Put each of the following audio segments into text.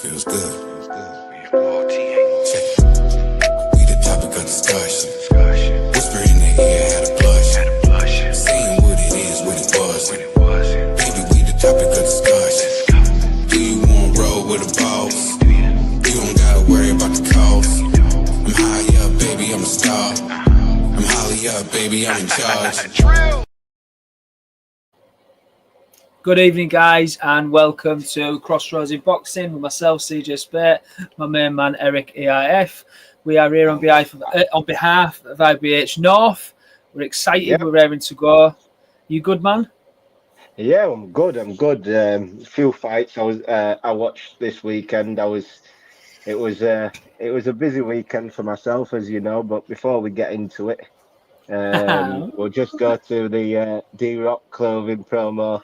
Feels good. Check. We the topic of discussion. Whisper in the ear, had a blush. Saying what it is, what it was. Baby, we the topic of discussion. Do you want to roll with a boss? You don't gotta worry about the cost. I'm high up, baby, I'm a star. I'm highly up, baby, I'm in charge. Good evening, guys, and welcome to Crossroads in Boxing with myself, CJ Spate, my main man, Eric EIF. We are here on behalf of IBH North. We're excited. Yep. We're raring to go. You good, man? Yeah, I'm good. A few fights I watched this weekend. It was a busy weekend for myself, as you know. But before we get into it, we'll just go to the D-Rock clothing promo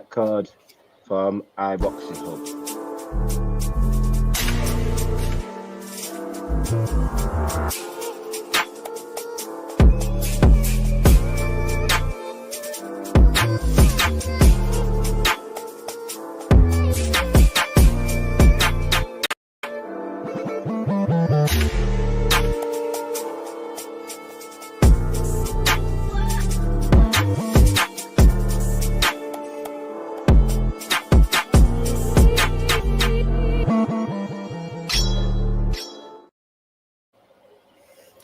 code from iBoxingHub.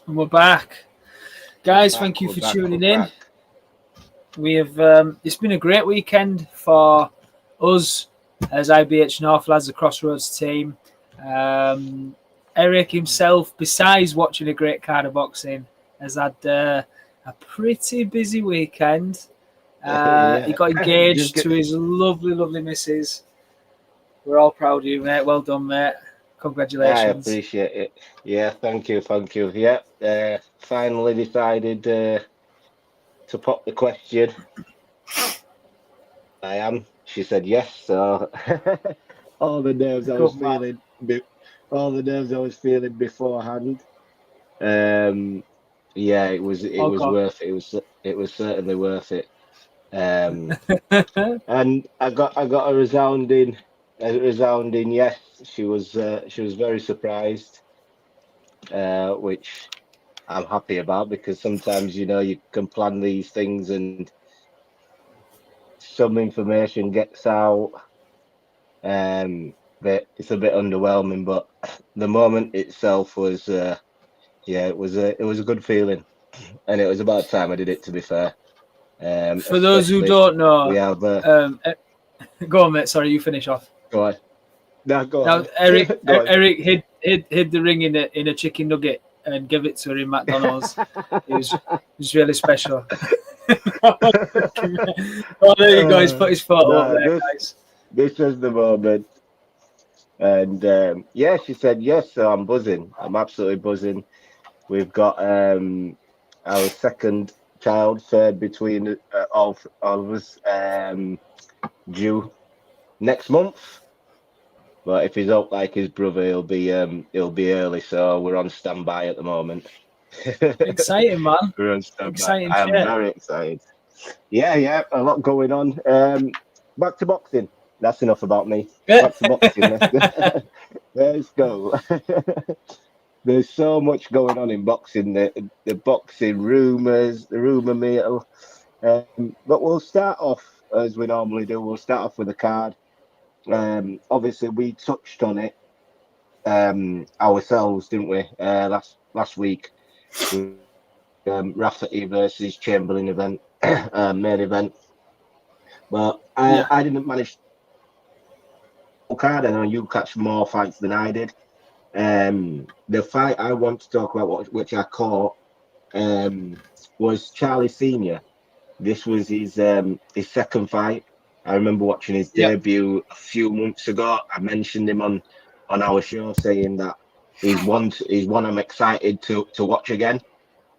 And we're back. Guys, thank you for tuning in. We have it's been a great weekend for us as IBH North lads, the Crossroads team. Eric himself, besides watching a great card of boxing, has had a pretty busy weekend. He got engaged to his lovely missus. We're all proud of you, mate. Well done, mate. Congratulations. I appreciate it. Yeah, thank you. Yeah, finally decided to pop the question. I am. She said yes. So all the nerves I was feeling beforehand. Yeah, it was worth it. It was certainly worth it. And I got a resounding yes. She was very surprised, which I'm happy about, because sometimes, you know, you can plan these things and some information gets out, but it's a bit underwhelming. But the moment itself was, it was a good feeling, and it was about time I did it, to be fair. For those who don't know, we have. Go on, mate. Sorry, you finish off. Go on. No, go on. Now, Eric hid the ring in a chicken nugget and gave it to her in McDonald's. It was really special. Oh, there you go. He's put his photo up there, guys. This was the moment. And she said yes, so I'm buzzing. I'm absolutely buzzing. We've got our second child, third between all of us, due next month. But if he's up like his brother, he'll be early. So we're on standby at the moment. Exciting, man. We're on standby. Exciting. I'm very excited. Yeah, a lot going on. Back to boxing. That's enough about me. Back to boxing. Let's go. There's so much going on in boxing. The boxing rumours, the rumour mill. But we'll start off as we normally do. We'll start off with a card. Obviously, we touched on it ourselves, didn't we? Last week, Rafferty versus Chamberlain event, main event. But I didn't manage to card. I know you catch more fights than I did. The fight I want to talk about, which I caught, was Charlie Senior. This was his second fight. I remember watching his debut a few months ago. I mentioned him on our show, saying that he's one I'm excited to watch again.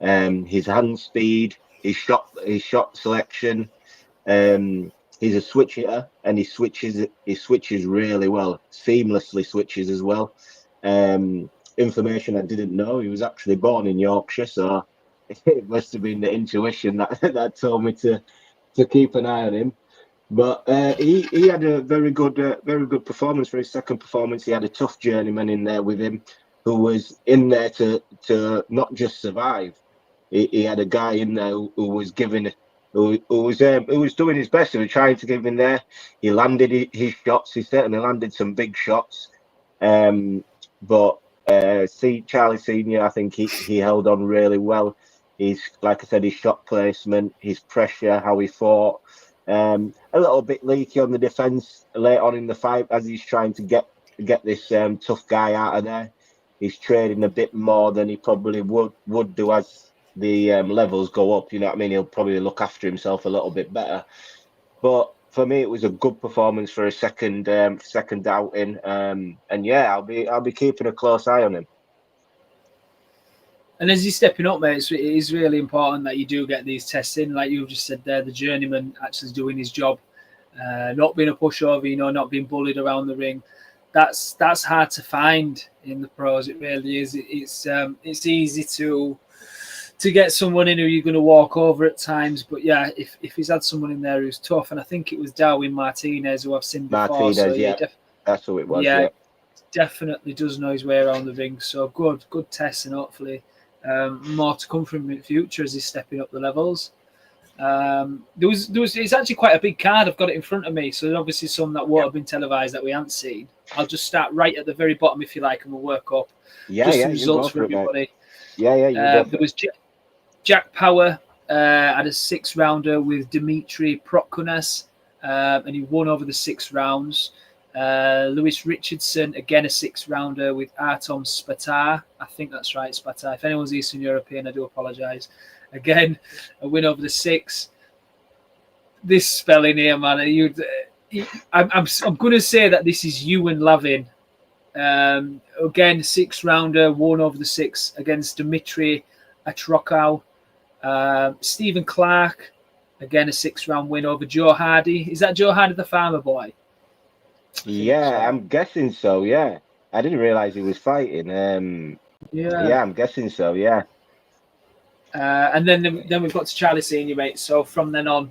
His hand speed, his shot selection. He's a switch hitter, and he switches really well, seamlessly switches as well. Information I didn't know, he was actually born in Yorkshire, so it must have been the intuition that told me to keep an eye on him. But he had a very good performance for his second performance. He had a tough journeyman in there with him, who was in there to not just survive. He had a guy in there who was giving, who was doing his best. He was trying to give in there. He landed his shots. He certainly landed some big shots. But see, Charlie Senior, I think he held on really well. He's, like I said, his shot placement, his pressure, how he fought. A little bit leaky on the defense late on in the fight as he's trying to get this tough guy out of there. He's trading a bit more than he probably would do as the levels go up. You know what I mean? He'll probably look after himself a little bit better. But for me, it was a good performance for a second outing. And yeah, I'll be keeping a close eye on him. And as he's stepping up, mate, it is really important that you do get these tests in. Like you just said there, the journeyman actually doing his job, not being a pushover, not being bullied around the ring. That's hard to find in the pros. It really is. It's easy to get someone in who you're going to walk over at times. But yeah, if he's had someone in there who's tough, and I think it was Darwin Martinez who I've seen before. Martinez, so yeah, that's who it was. Yeah, definitely does know his way around the ring. So good tests, and hopefully more to come from him in the future as he's stepping up the levels. It's actually quite a big card. I've got it in front of me, so there's obviously some that won't have been televised that we haven't seen. I'll just start right at the very bottom if you like, and we'll work up. Just the results for everybody. There was Jack Power had a 6-rounder with Dimitri Protkunas, and he won over the 6 rounds. Lewis Richardson, again a 6-rounder with Artem Spatar. I think that's right, Spatar. If anyone's Eastern European, I do apologise. Again, a win over the 6. This spelling here, man. I'm going to say that this is Ewan Lavin. Again, 6-rounder, won over the 6 against Dimitri Atrokau. Stephen Clark, again a 6-round win over Joe Hardy. Is that Joe Hardy, the farmer boy? Yeah, I'm guessing so. Yeah, I didn't realize he was fighting. Yeah, I'm guessing so. Yeah. And then we've got to Charlie Senior, mate. So from then on,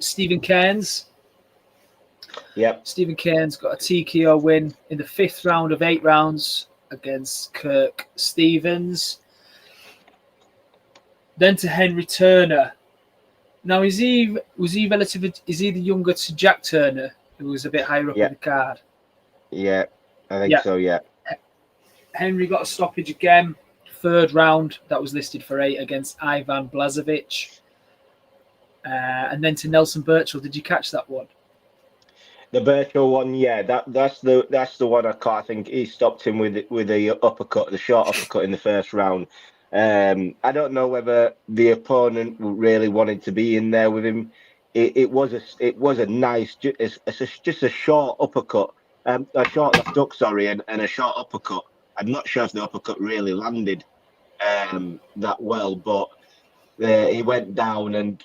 Stephen Cairns. Yep. Stephen Cairns got a TKO win in the 5th round of 8 rounds against Kirk Stevens. Then to Henry Turner. Now, is he the younger to Jack Turner, who was a bit higher up in the card? Yeah, I think so, yeah. Henry got a stoppage again. 3rd round, that was listed for 8 against Ivan Blazovic. And then to Nelson Birchall. Did you catch that one? The Birchall one, yeah, that's the one I caught. I think he stopped him with the uppercut, the short uppercut in the 1st round. I don't know whether the opponent really wanted to be in there with him. It was a nice, just a short uppercut, a short left hook, sorry, and a short uppercut. I'm not sure if the uppercut really landed that well, but he went down, and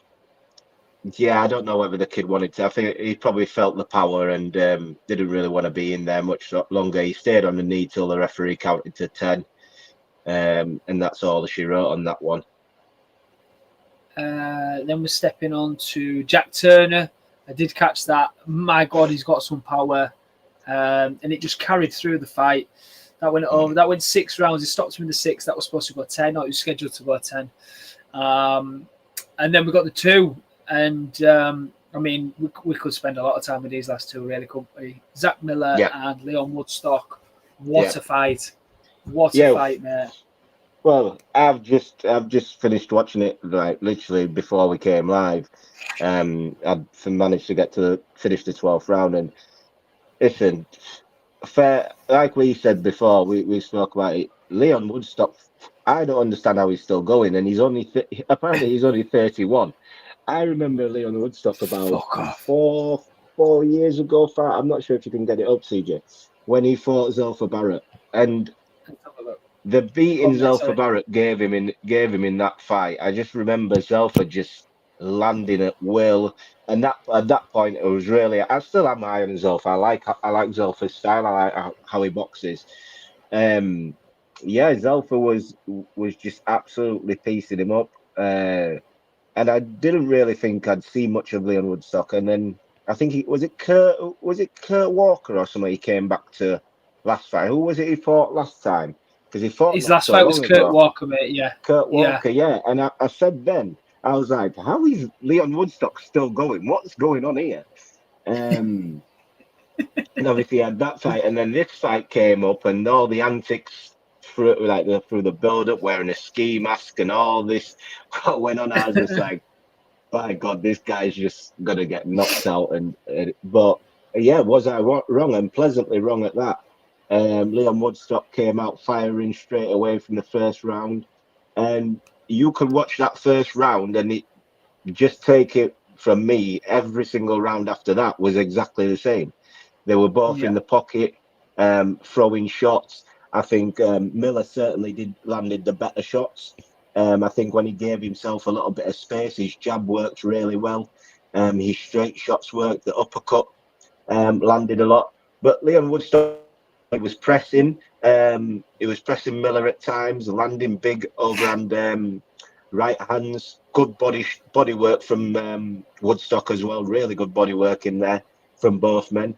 yeah, I don't know whether the kid wanted to. I think he probably felt the power and didn't really want to be in there much longer. He stayed on the knee till the referee counted to 10. And that's all she wrote on that one. Then we're stepping on to Jack Turner. I did catch that. My God, he's got some power, and it just carried through the fight. That went over. That went 6 rounds. He stopped him in the 6. That was supposed to go 10. No, it was scheduled to go 10. And then we got the 2. And I mean, we could spend a lot of time with these last 2, really, couldn't we? Zach Miller and Leon Woodstock. What a fight! What a fight, mate. Well, I've just finished watching it, like literally before we came live. I'd managed to finish the 12th round, and listen, fair, like we said before, we spoke about it. Leon Woodstock, I don't understand how he's still going, and apparently he's only 31. I remember Leon Woodstock about 4 years ago. I'm not sure if you can get it up, CJ, when he fought Zelfa Barrett, and the beating Zelfa Barrett gave him in that fight. I just remember Zelfa just landing at will, and at that point it was really. I still have my eye on Zelfa. I like Zelfa's style. I like how he boxes. Zelfa was just absolutely piecing him up. and I didn't really think I'd see much of Leon Woodstock. And then I think was it Kurt Walker or somebody he came back to last fight? Who was it he fought last time? Because he fought His not last so fight was long Kurt ago. Walker, mate. Yeah. Kurt Yeah. Walker, yeah. And I said then, I was like, how is Leon Woodstock still going? What's going on here? And obviously he had that fight, and then this fight came up, and all the antics through the build up, wearing a ski mask and all this what went on. I was just like, by God, this guy's just gonna get knocked out. But yeah, was I wrong, and pleasantly wrong at that. Leon Woodstock came out firing straight away from the first round, and you could watch that first round, and it just take it from me, every single round after that was exactly the same. They were both in the pocket, throwing shots. I think Miller certainly landed the better shots. I think when he gave himself a little bit of space, his jab worked really well. His straight shots worked. The uppercut landed a lot. But Leon Woodstock, he was pressing. He was pressing Miller at times, landing big overhand right hands. Good body work from Woodstock as well. Really good body work in there from both men.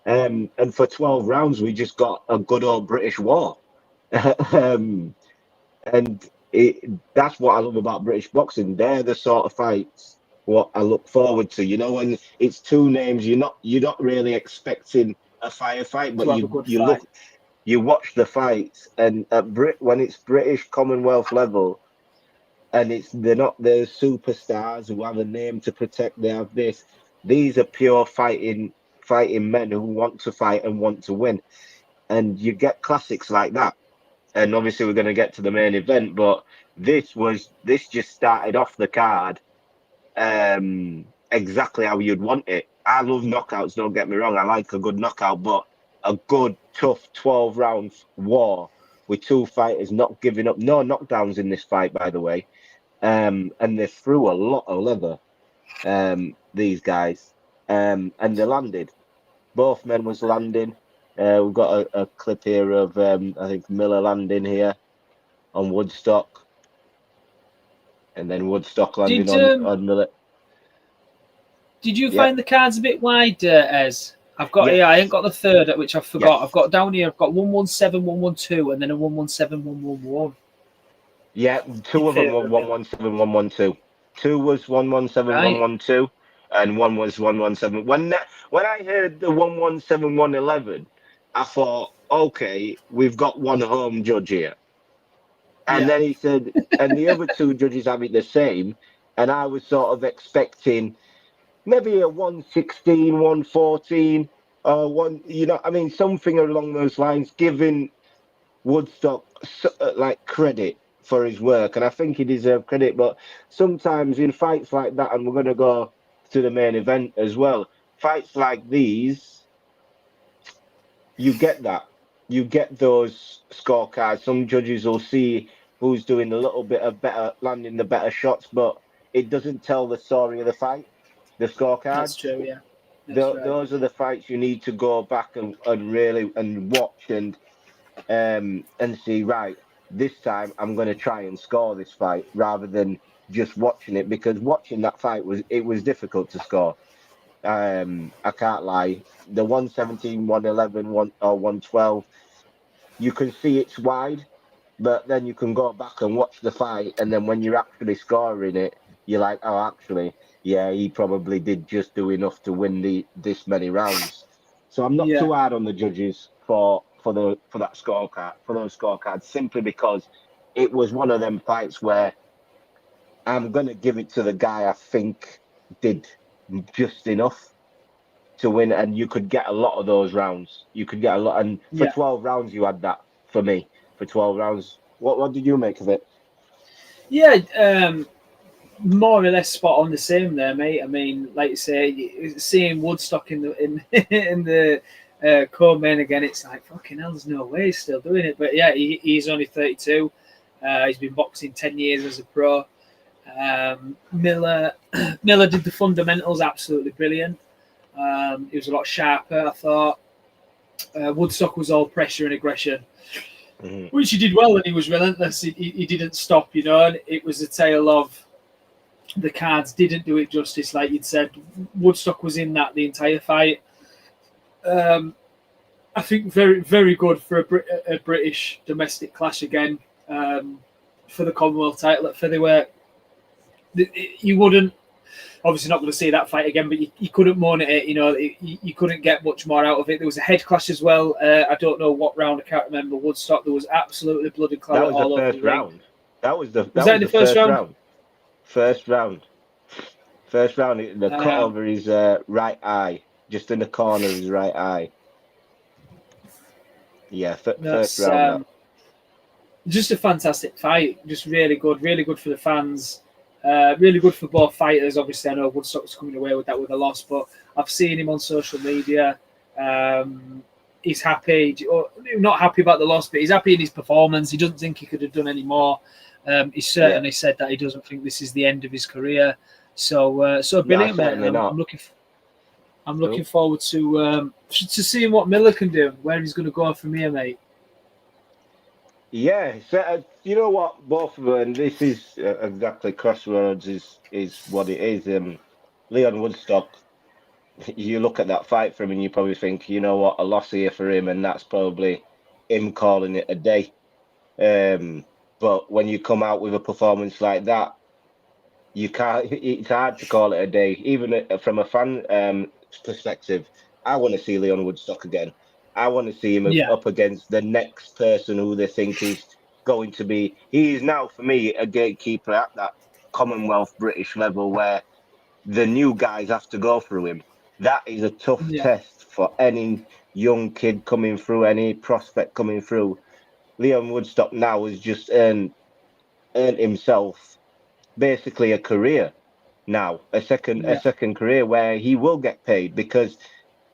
And for 12 rounds, we just got a good old British war. And that's what I love about British boxing. They're the sort of fights what I look forward to. You know, when it's two names, you're not really expecting a firefight, but you watch the fights, and when it's British Commonwealth level, and they're not the superstars who have a name to protect. They have this. These are pure fighting men who want to fight and want to win, and you get classics like that. And obviously we're going to get to the main event, but this just started off the card exactly how you'd want it. I love knockouts, don't get me wrong. I like a good knockout, but a good, tough 12-round war with two fighters not giving up. No knockdowns in this fight, by the way. And they threw a lot of leather, these guys. And they landed. Both men was landing. We've got a clip here of, I think, Miller landing here on Woodstock. And then Woodstock landing on Miller. Did you find the cards a bit wide, Ez? I've got here, I ain't got the third, which I forgot. I've got down here, I've got 117, 112, and then a 117, 111. Yeah, two of them were 117, 112. Two was 117, 112, and one was 117. When I heard the 117, 111, I thought, okay, we've got one home judge here. And then he said, and the other two judges have it the same. And I was sort of expecting maybe a 116, 114, one, something along those lines, giving Woodstock like credit for his work. And I think he deserved credit. But sometimes in fights like that, and we're going to go to the main event as well, fights like these, you get that. You get those scorecards. Some judges will see who's doing a little bit of better, landing the better shots, but it doesn't tell the story of the fight, the scorecards. That's true, yeah. Those are the fights you need to go back and really watch and see, right, this time I'm going to try and score this fight rather than just watching it, because watching that fight was difficult to score. I can't lie. The 117, 111, or 112, you can see it's wide, but then you can go back and watch the fight, and then when you're actually scoring it, you're like, oh, actually, yeah, he probably did just do enough to win this many rounds. So I'm not too hard on the judges for those scorecards, simply because it was one of them fights where I'm gonna give it to the guy I think did just enough to win, and you could get a lot of those rounds. You could get a lot, and for 12 rounds, you had that for me. For 12 rounds, what did you make of it? Yeah, more or less spot on the same there, mate. I mean, like you say, seeing Woodstock in the co-main again, it's like, fucking hell, there's no way he's still doing it. But yeah, he's only 32. He's been boxing 10 years as a pro. Miller did the fundamentals absolutely brilliant. He was a lot sharper, I thought. Woodstock was all pressure and aggression, which he did well, and he was relentless. He didn't stop, and it was a tale of the cards didn't do it justice. Like you'd said, Woodstock was in that the entire fight. I think very, very good for a British domestic clash again, for the Commonwealth title at featherweight. You wouldn't, obviously not going to see that fight again, but you couldn't moan at it. You couldn't get much more out of it. There was a head clash as well. I don't know what round. I can't remember. Woodstock. There was absolutely blood and claret all over the ring. That was the first round. First round. The cut over his right eye, just in the corner of his right eye. Yeah, first round. Just a fantastic fight. Just really good for the fans. Really good for both fighters. Obviously, I know Woodstock's coming away with that with a loss, but I've seen him on social media. He's happy, not happy about the loss, but he's happy in his performance. He doesn't think he could have done any more. He certainly said that he doesn't think this is the end of his career. So brilliant, mate. I'm looking forward to seeing what Miller can do, where he's going to go from here, mate. Yeah, so, you know what, both of them, and this is exactly Crossroads is what it is. Leon Woodstock, you look at that fight for him and you probably think, you know what, a loss here for him, and that's probably him calling it a day. But when you come out with a performance like that, you can't. It's hard to call it a day, even from a fan perspective. I want to see Leon Woodstock again. I want to see him up against the next person who they think is going to be. He is now, for me, a gatekeeper at that Commonwealth British level where the new guys have to go through him. That is a tough test for any young kid coming through, any prospect coming through. Leon Woodstock now has just earned himself basically a career now, a second career where he will get paid, because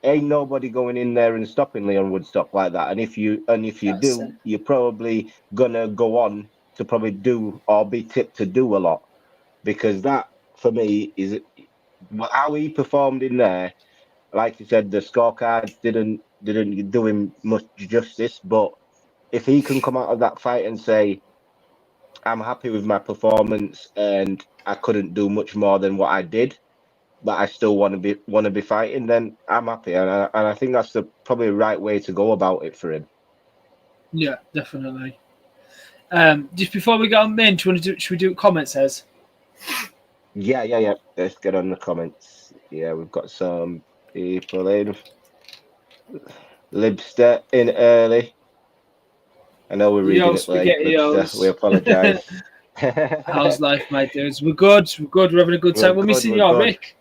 ain't nobody going in there and stopping Leon Woodstock like that. And if you do, you're probably gonna go on to probably do or be tipped to do a lot, because that for me is how he performed in there. Like you said, the scorecards didn't do him much justice, but if he can come out of that fight and say, I'm happy with my performance and I couldn't do much more than what I did, but I still want to be fighting, then I'm happy, and I think that's probably the right way to go about it for him. Yeah, definitely. Just before we go on, then, should we do comments, Ez? Yeah. Let's get on the comments. Yeah, we've got some people in. Libster in early. I know we're reading it late, Libster. We apologise. How's life, my dudes? We're good. We're having a good time. We're missing you, Rick.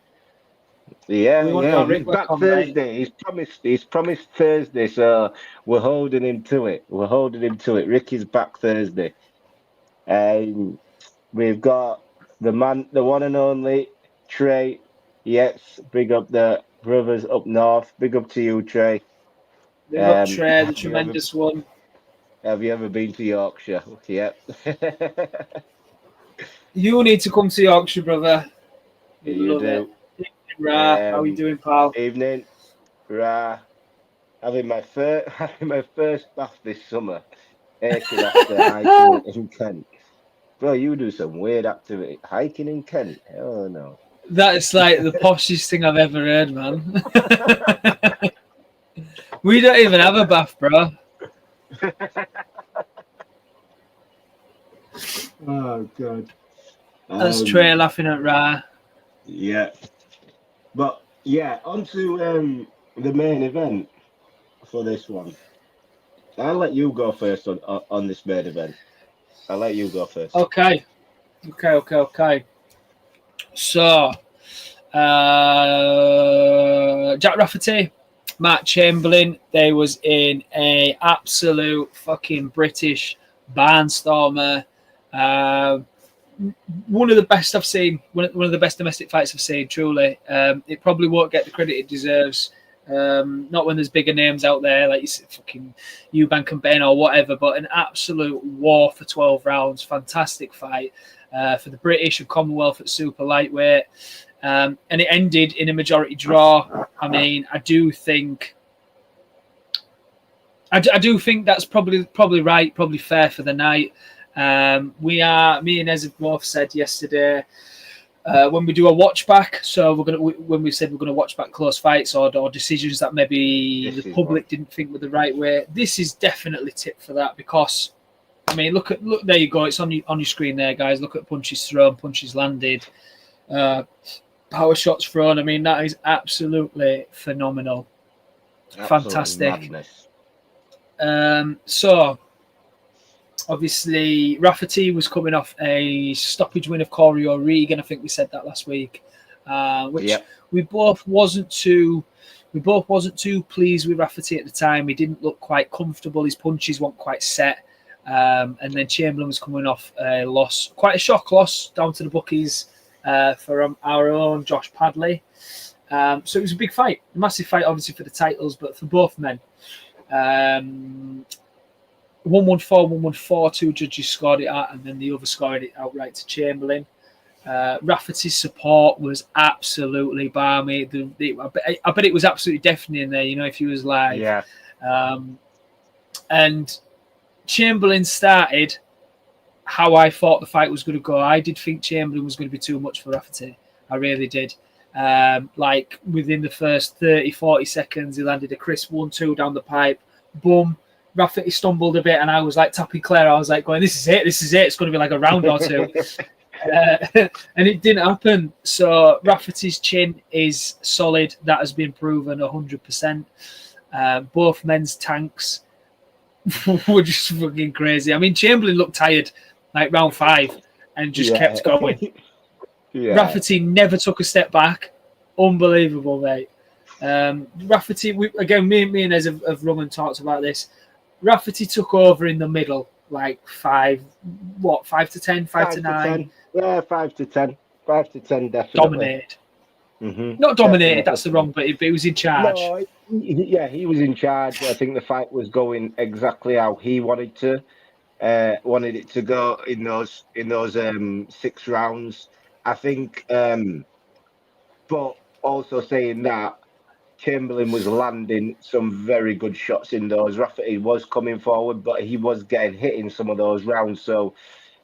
Yeah. He's back Thursday. He's promised Thursday, so we're holding him to it. Rick is back Thursday. We've got the one and only Trey. Yes, big up the brothers up north. Big up to you, Trey. Big up Trey, the tremendous one. Have you ever been to Yorkshire? Yep. You need to come to Yorkshire, brother. You do. Ra, how are you doing, pal? Evening, Ra. Having my first bath this summer. Aching after hiking in Kent. Bro, you do some weird activity. Hiking in Kent? Hell no. That's like the poshest thing I've ever heard, man. We don't even have a bath, bro. Oh, God. That's Trey laughing at Ra. Yeah. But, yeah, on to the main event for this one. I'll let you go first on this main event. I'll let you go first. Okay. So, Jack Rafferty, Matt Chamberlain, they was in a absolute fucking British barnstormer. One of the best I've seen, one of the best domestic fights I've seen, truly. It probably won't get the credit it deserves. Not when there's bigger names out there like you said, fucking Eubank and Ben or whatever, but an absolute war for 12 rounds. Fantastic fight for the British and Commonwealth at super lightweight. And it ended in a majority draw. I mean, I do think that's probably right, probably fair for the night. Me and Ez have both said yesterday, when we do a watch back. So when we said we're gonna watch back close fights or decisions that maybe the public didn't think were the right way, this is definitely tipped for that, because I mean, look there you go. It's on your screen there, guys. Look at punches thrown, punches landed, power shots thrown. I mean, that is absolutely phenomenal. Fantastic. So obviously Rafferty was coming off a stoppage win of Corey O'Regan. I think we said that last week, which we both wasn't too pleased with Rafferty at the time. He didn't look quite comfortable. His punches weren't quite set. And then Chamberlain was coming off a loss, quite a shock loss down to the bookies for our own Josh Padley. So it was a big fight, a massive fight, obviously for the titles, but for both men. 114, 114, two judges scored it out, and then the other scored it outright to Chamberlain. Rafferty's support was absolutely balmy. I bet it was absolutely deafening there, you know, if he was live. Yeah. And Chamberlain started how I thought the fight was going to go. I did think Chamberlain was going to be too much for Rafferty. I really did. Like within the first 30, 40 seconds, he landed a crisp 1-2 down the pipe. Boom. Rafferty stumbled a bit, and I was like tapping Claire. I was like going, this is it. It's going to be like a round or two. And it didn't happen. So Rafferty's chin is solid. That has been proven 100%. Both men's tanks were just fucking crazy. I mean, Chamberlain looked tired like round 5 and just kept going. Rafferty never took a step back. Unbelievable, mate. Rafferty, me and Ez have rung and talked about this. Rafferty took over in the middle, like 5 to 10, 5 to 9. Yeah, 5 to 10. 5 to 10, definitely. Dominated. Not dominated, that's the wrong, but he was in charge. No, he was in charge. I think the fight was going exactly how he wanted it to go in those 6 rounds. I think, but also saying that, Chamberlain was landing some very good shots in those. Rafferty was coming forward, but he was getting hit in some of those rounds. So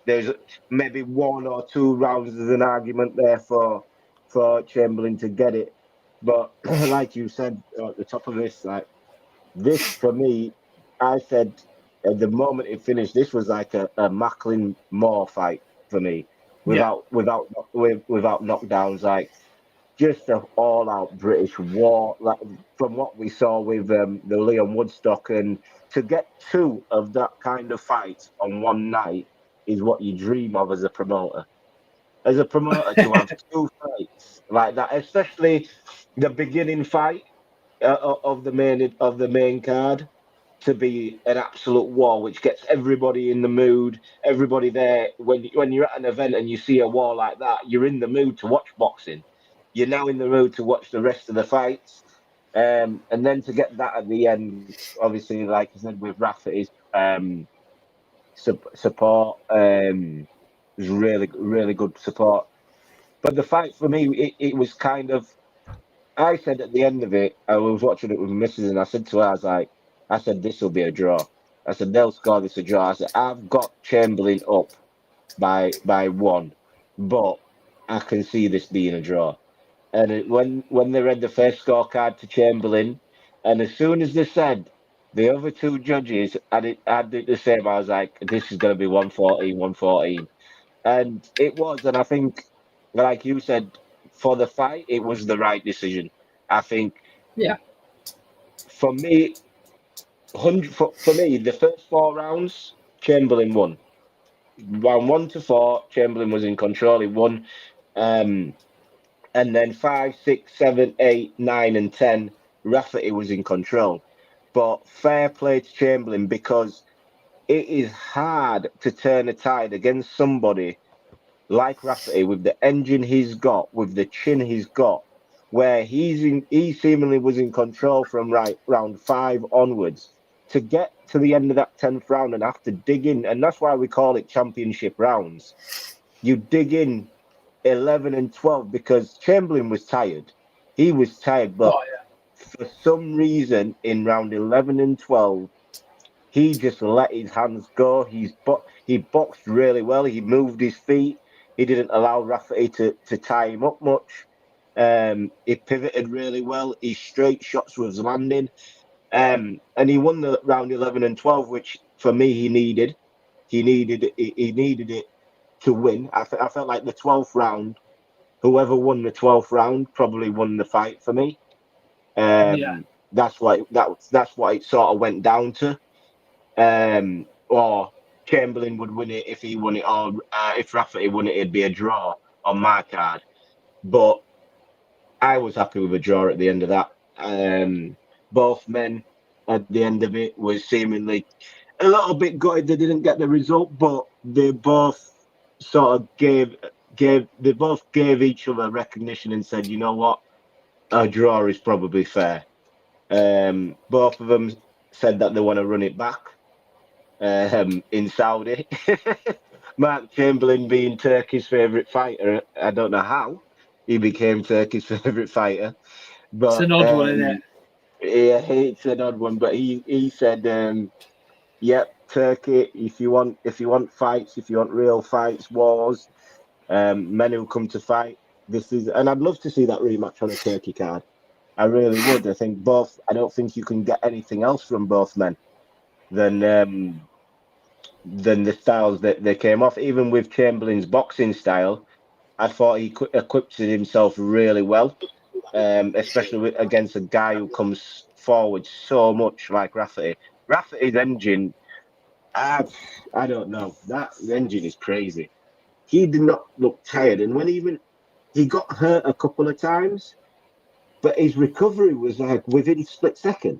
there's maybe 1 or 2 rounds as an argument there for Chamberlain to get it. But like you said at the top of this, like this for me, I said at the moment it finished, this was like a Macklin Moore fight for me, without knockdowns, like just an all-out British war, like from what we saw with the Leon Woodstock, and to get 2 of that kind of fight on one night is what you dream of as a promoter. As a promoter, to have 2 fights like that, especially the beginning fight of the main card, to be an absolute war, which gets everybody in the mood. Everybody there, when you're at an event and you see a war like that, you're in the mood to watch boxing. You're now in the mood to watch the rest of the fights, and then to get that at the end, obviously, like I said, with Rafferty's support, was really, really good support. But the fight for me, it was kind of, I said at the end of it, I was watching it with my missus, and I said to her, I said, this will be a draw. I said, they'll score this a draw. I said, I've got Chamberlain up by 1, but I can see this being a draw. And when they read the first scorecard to Chamberlain, and as soon as they said the other 2 judges had it the same, I was like, this is going to be 114. And it was, and I think, like you said, for the fight, it was the right decision. I think, for me, for me, the first 4 rounds, Chamberlain won. Round 1 to 4, Chamberlain was in control. He won. And then 5, 6, 7, 8, 9, and 10, Rafferty was in control. But fair play to Chamberlain, because it is hard to turn a tide against somebody like Rafferty with the engine he's got, with the chin he's got, where he seemingly was in control from round 5 onwards, to get to the end of that 10th round and have to dig in. And that's why we call it championship rounds. You dig in 11 and 12 because Chamberlain was tired. He was tired, but for some reason in round 11 and 12, he just let his hands go. He boxed really well. He moved his feet. He didn't allow Rafferty to tie him up much. He pivoted really well. His straight shots was landing. And he won the round 11 and 12, which for me he needed. He needed it to win. I felt like the 12th round, whoever won the 12th round probably won the fight for me. That's what it sort of went down to. Or Chamberlain would win it if he won it, or if Rafferty won it, it'd be a draw on my card. But I was happy with a draw at the end of that. Both men at the end of it was seemingly a little bit gutted they didn't get the result, but they both sort of gave each other recognition and said, you know what, a draw is probably fair. Both of them said that they want to run it back in Saudi. Mark Chamberlain being Turkey's favourite fighter, I don't know how he became Turkey's favourite fighter, but it's an odd one, isn't it? Yeah, it's an odd one, but he said, "Yep, Turkey. If you want fights, if you want real fights, wars, men who come to fight. This is." And I'd love to see that rematch on a Turkey card. I really would. I think both. I don't think you can get anything else from both men than the styles that they came off. Even with Chamberlain's boxing style, I thought he equipped himself really well. Especially against a guy who comes forward so much like Rafferty. Rafferty's engine, I don't know. That engine is crazy. He did not look tired, and he got hurt a couple of times, but his recovery was like within split second.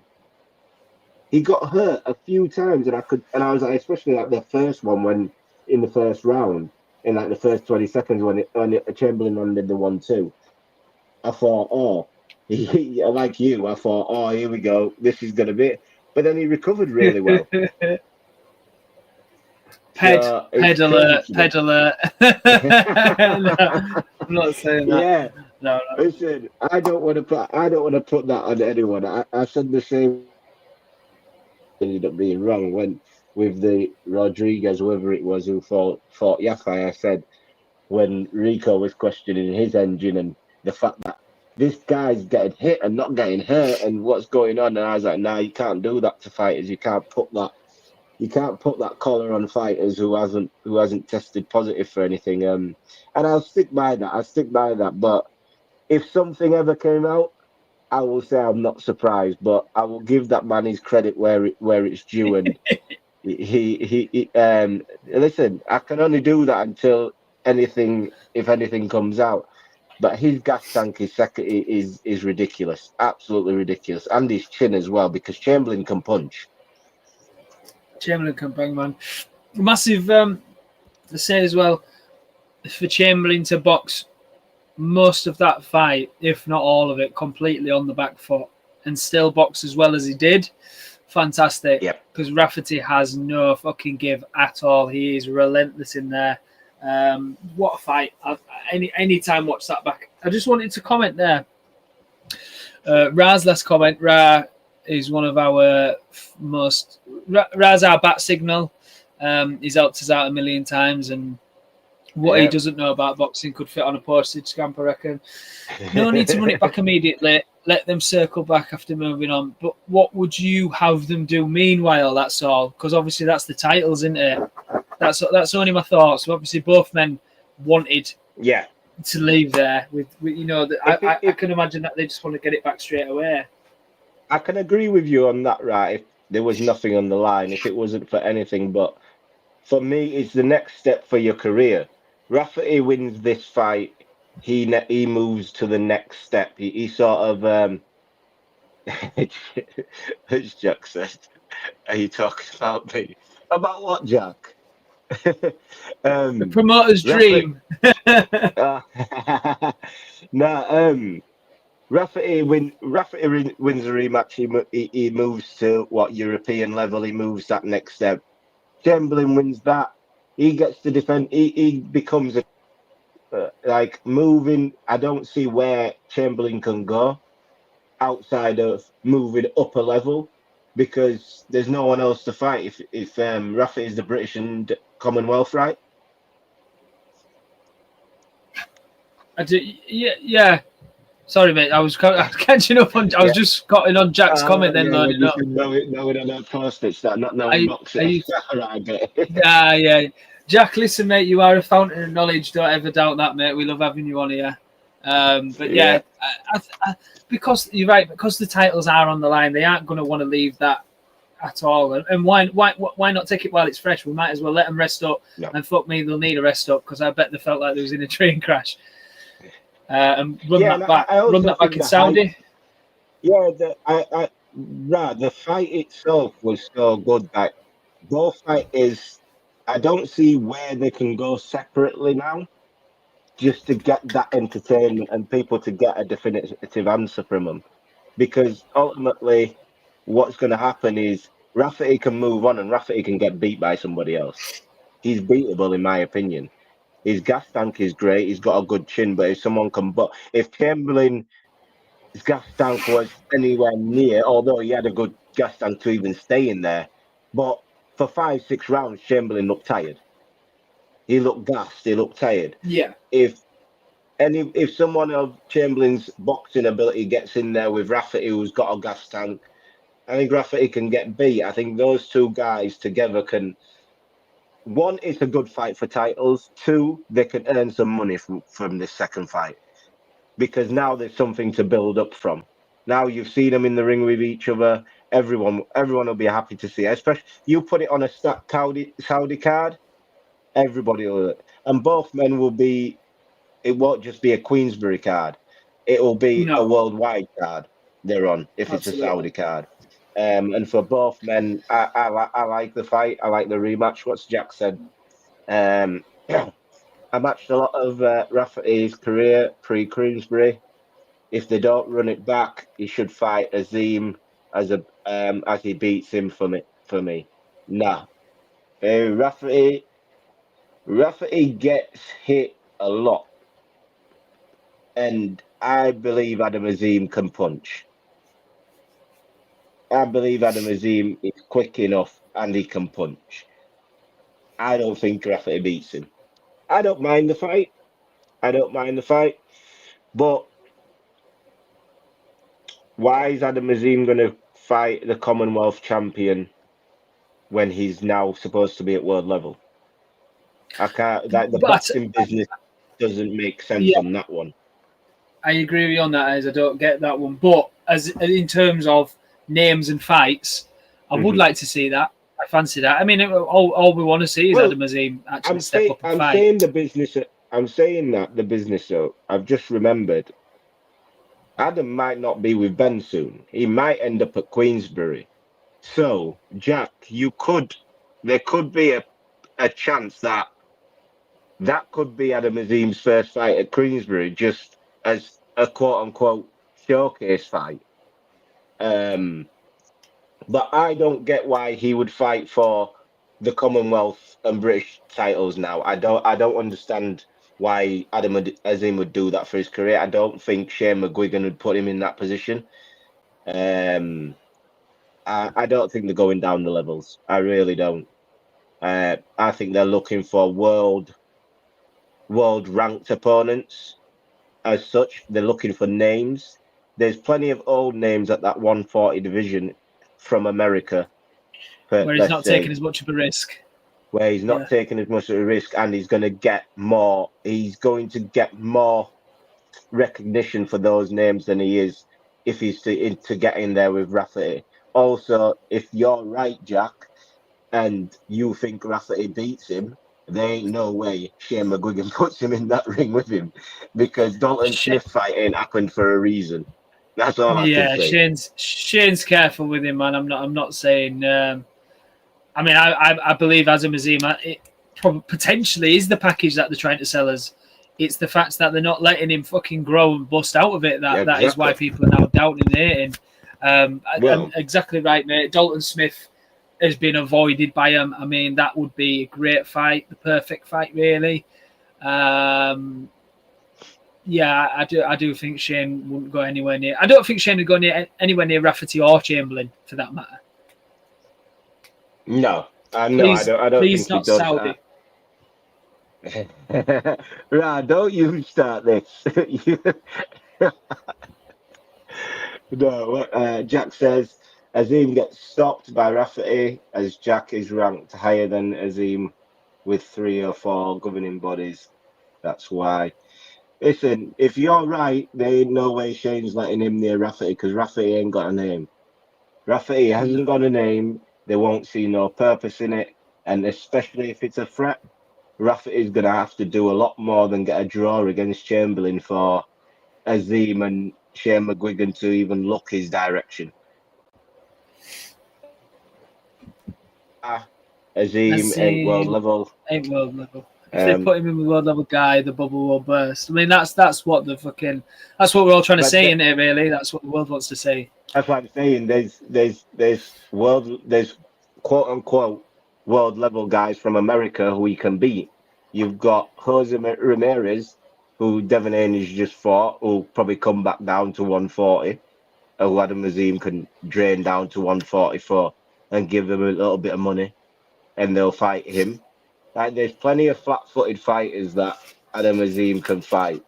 He got hurt a few times, and I was like, especially like the first one when in the first round, in like the first 20 seconds when Chamberlain landed the 1-2. I thought, like you, I thought, here we go. This is going to be it. But then he recovered really well. Ped alert. No, I'm not saying that. Yeah. No. Listen, I don't want to put that on anyone. I said the same. Ended up being wrong when with the Rodriguez, whoever it was who fought Yafai. I said when Rico was questioning his engine and the fact that this guy's getting hit and not getting hurt and what's going on, and I was like, nah, you can't do that to fighters. You can't put that collar on fighters who hasn't tested positive for anything. And I'll stick by that. But if something ever came out, I will say I'm not surprised. But I will give that man his credit where it's due. And he listen, I can only do that until if anything comes out. But his gas tank is ridiculous, absolutely ridiculous, and his chin as well, because Chamberlain can punch. Chamberlain can bang, man. Massive. To say as well, for Chamberlain to box most of that fight, if not all of it, completely on the back foot, and still box as well as he did, fantastic. Yep. Because Rafferty has no fucking give at all. He is relentless in there. What a fight! Any time watch that back. I just wanted to comment there. Ra's last comment. Ra is one of our most. Ra's our bat signal. He's helped us out a million times, and what he doesn't know about boxing could fit on a postage stamp, I reckon. No need to run it back immediately. Let them circle back after moving on. But what would you have them do meanwhile? That's all. Because obviously that's the titles, isn't it? That's only my thoughts. Obviously, both men wanted to leave there. With I can imagine that they just want to get it back straight away. I can agree with you on that, right? If there was nothing on the line, if it wasn't for anything, but for me, it's the next step for your career. Rafferty wins this fight, he moves to the next step. He sort of as Jack said, are you talking about me? About what, Jack? The promoter's dream. Rafferty wins a rematch. He moves to what European level. He moves that next step. Chamberlain wins that. He gets to defend. He becomes moving. I don't see where Chamberlain can go outside of moving up a level, because there's no one else to fight if Rafferty is the British and Commonwealth, right? I do. Yeah. Sorry, mate. I was catching up on. I was just cutting on Jack's comment, then loading up. No, we don't know CrossRoads. That not knowing boxing. Right, I get it. Yeah. Jack, listen, mate. You are a fountain of knowledge. Don't ever doubt that, mate. We love having you on here. But yeah, because you're right. Because the titles are on the line, they aren't going to want to leave that at all. And why not take it while it's fresh? We might as well let them rest up. No. And fuck me, they'll need a rest up because I bet they felt like they was in a train crash. And run that back in Saudi. The fight itself was so good that both fight is. I don't see where they can go separately now, just to get that entertainment and people to get a definitive answer from them, because ultimately, what's going to happen is Rafferty can move on and Rafferty can get beat by somebody else. He's beatable in my opinion. His gas tank is great. He's got a good chin, but if someone can, if Chamberlain's gas tank was anywhere near, although he had a good gas tank to even stay in there, but for 5-6 rounds, Chamberlain looked tired. He looked gassed. He looked tired. Yeah. If someone of Chamberlain's boxing ability gets in there with Rafferty, who's got a gas tank, I think Rafferty can get beat. I think those two guys together can. One, it's a good fight for titles. Two, they can earn some money from this second fight, because now there's something to build up from. Now you've seen them in the ring with each other. Everyone will be happy to see it. Especially you put it on a stacked Saudi card, everybody will. And both men will be. It won't just be a Queensberry card. It will be a worldwide card they're on if it's a Saudi card. And for both men, I like the fight. I like the rematch. What's Jack said? I matched a lot of Rafferty's career pre-Queensberry. If they don't run it back, he should fight Azim as he beats him for me. Nah, Rafferty gets hit a lot, and I believe Adam Azim can punch. I believe Adam Azim is quick enough and he can punch. I don't think Rafferty beats him. I don't mind the fight. But why is Adam Azim going to fight the Commonwealth champion when he's now supposed to be at world level? I can't. The boxing business doesn't make sense on that one. I agree with you on that, as I don't get that one. But as in terms of names and fights, I would like to see that. I fancy that. I mean, all we want to see is Adam Azim actually step up and fight. I'm saying that the business. So I've just remembered. Adam might not be with Ben soon. He might end up at Queensberry. So Jack, there could be a chance that could be Adam Azim's first fight at Queensberry, just as a quote unquote showcase fight. But I don't get why he would fight for the Commonwealth and British titles now. I don't understand why Adam Azim would do that for his career. I don't think Shane McGuigan would put him in that position. I don't think they're going down the levels. I really don't. I think they're looking for world ranked opponents. As such, they're looking for names. There's plenty of old names at that 140 division from America. Where he's not taking as much of a risk. Where he's not taking as much of a risk, and he's going to get more. He's going to get more recognition for those names than he is if he's to get in there with Rafferty. Also, if you're right, Jack, and you think Rafferty beats him, there ain't no way Shane McGuigan puts him in that ring with him, because Dalton Smith fight ain't happened for a reason. That's all I can say. Shane's careful with him, man. I'm not saying. I mean, I believe Adam Azim potentially is the package that they're trying to sell us. It's the fact that they're not letting him fucking grow and bust out of it. That is why people are now doubting and hating. Exactly right, mate. Dalton Smith has been avoided by him. I mean, that would be a great fight, the perfect fight, really. I do think Shane wouldn't go anywhere near. I don't think Shane would go anywhere near Rafferty or Chamberlain, for that matter. No, I don't think he does. Saudi. Right, don't you start this. No, Jack says Azim gets stopped by Rafferty as Jack is ranked higher than Azim with 3 or 4 governing bodies. That's why. Listen, if you're right, there ain't no way Shane's letting him near Rafferty because Rafferty ain't got a name. Rafferty hasn't got a name. They won't see no purpose in it. And especially if it's a threat, Rafferty's going to have to do a lot more than get a draw against Chamberlain for Azim and Shane McGuigan to even look his direction. Azim ain't world level. Ain't world level. If they put him in with world level guy, the bubble will burst. I mean, that's what we're all trying to say, isn't it? Really, that's what the world wants to say. That's what I'm saying. There's quote unquote world level guys from America who he can beat. You've got Jose Ramirez, who Devin Haney's just fought, who'll probably come back down to 140, who Adam Azim can drain down to 144 and give them a little bit of money, and they'll fight him. Like, there's plenty of flat-footed fighters that Adam Azim can fight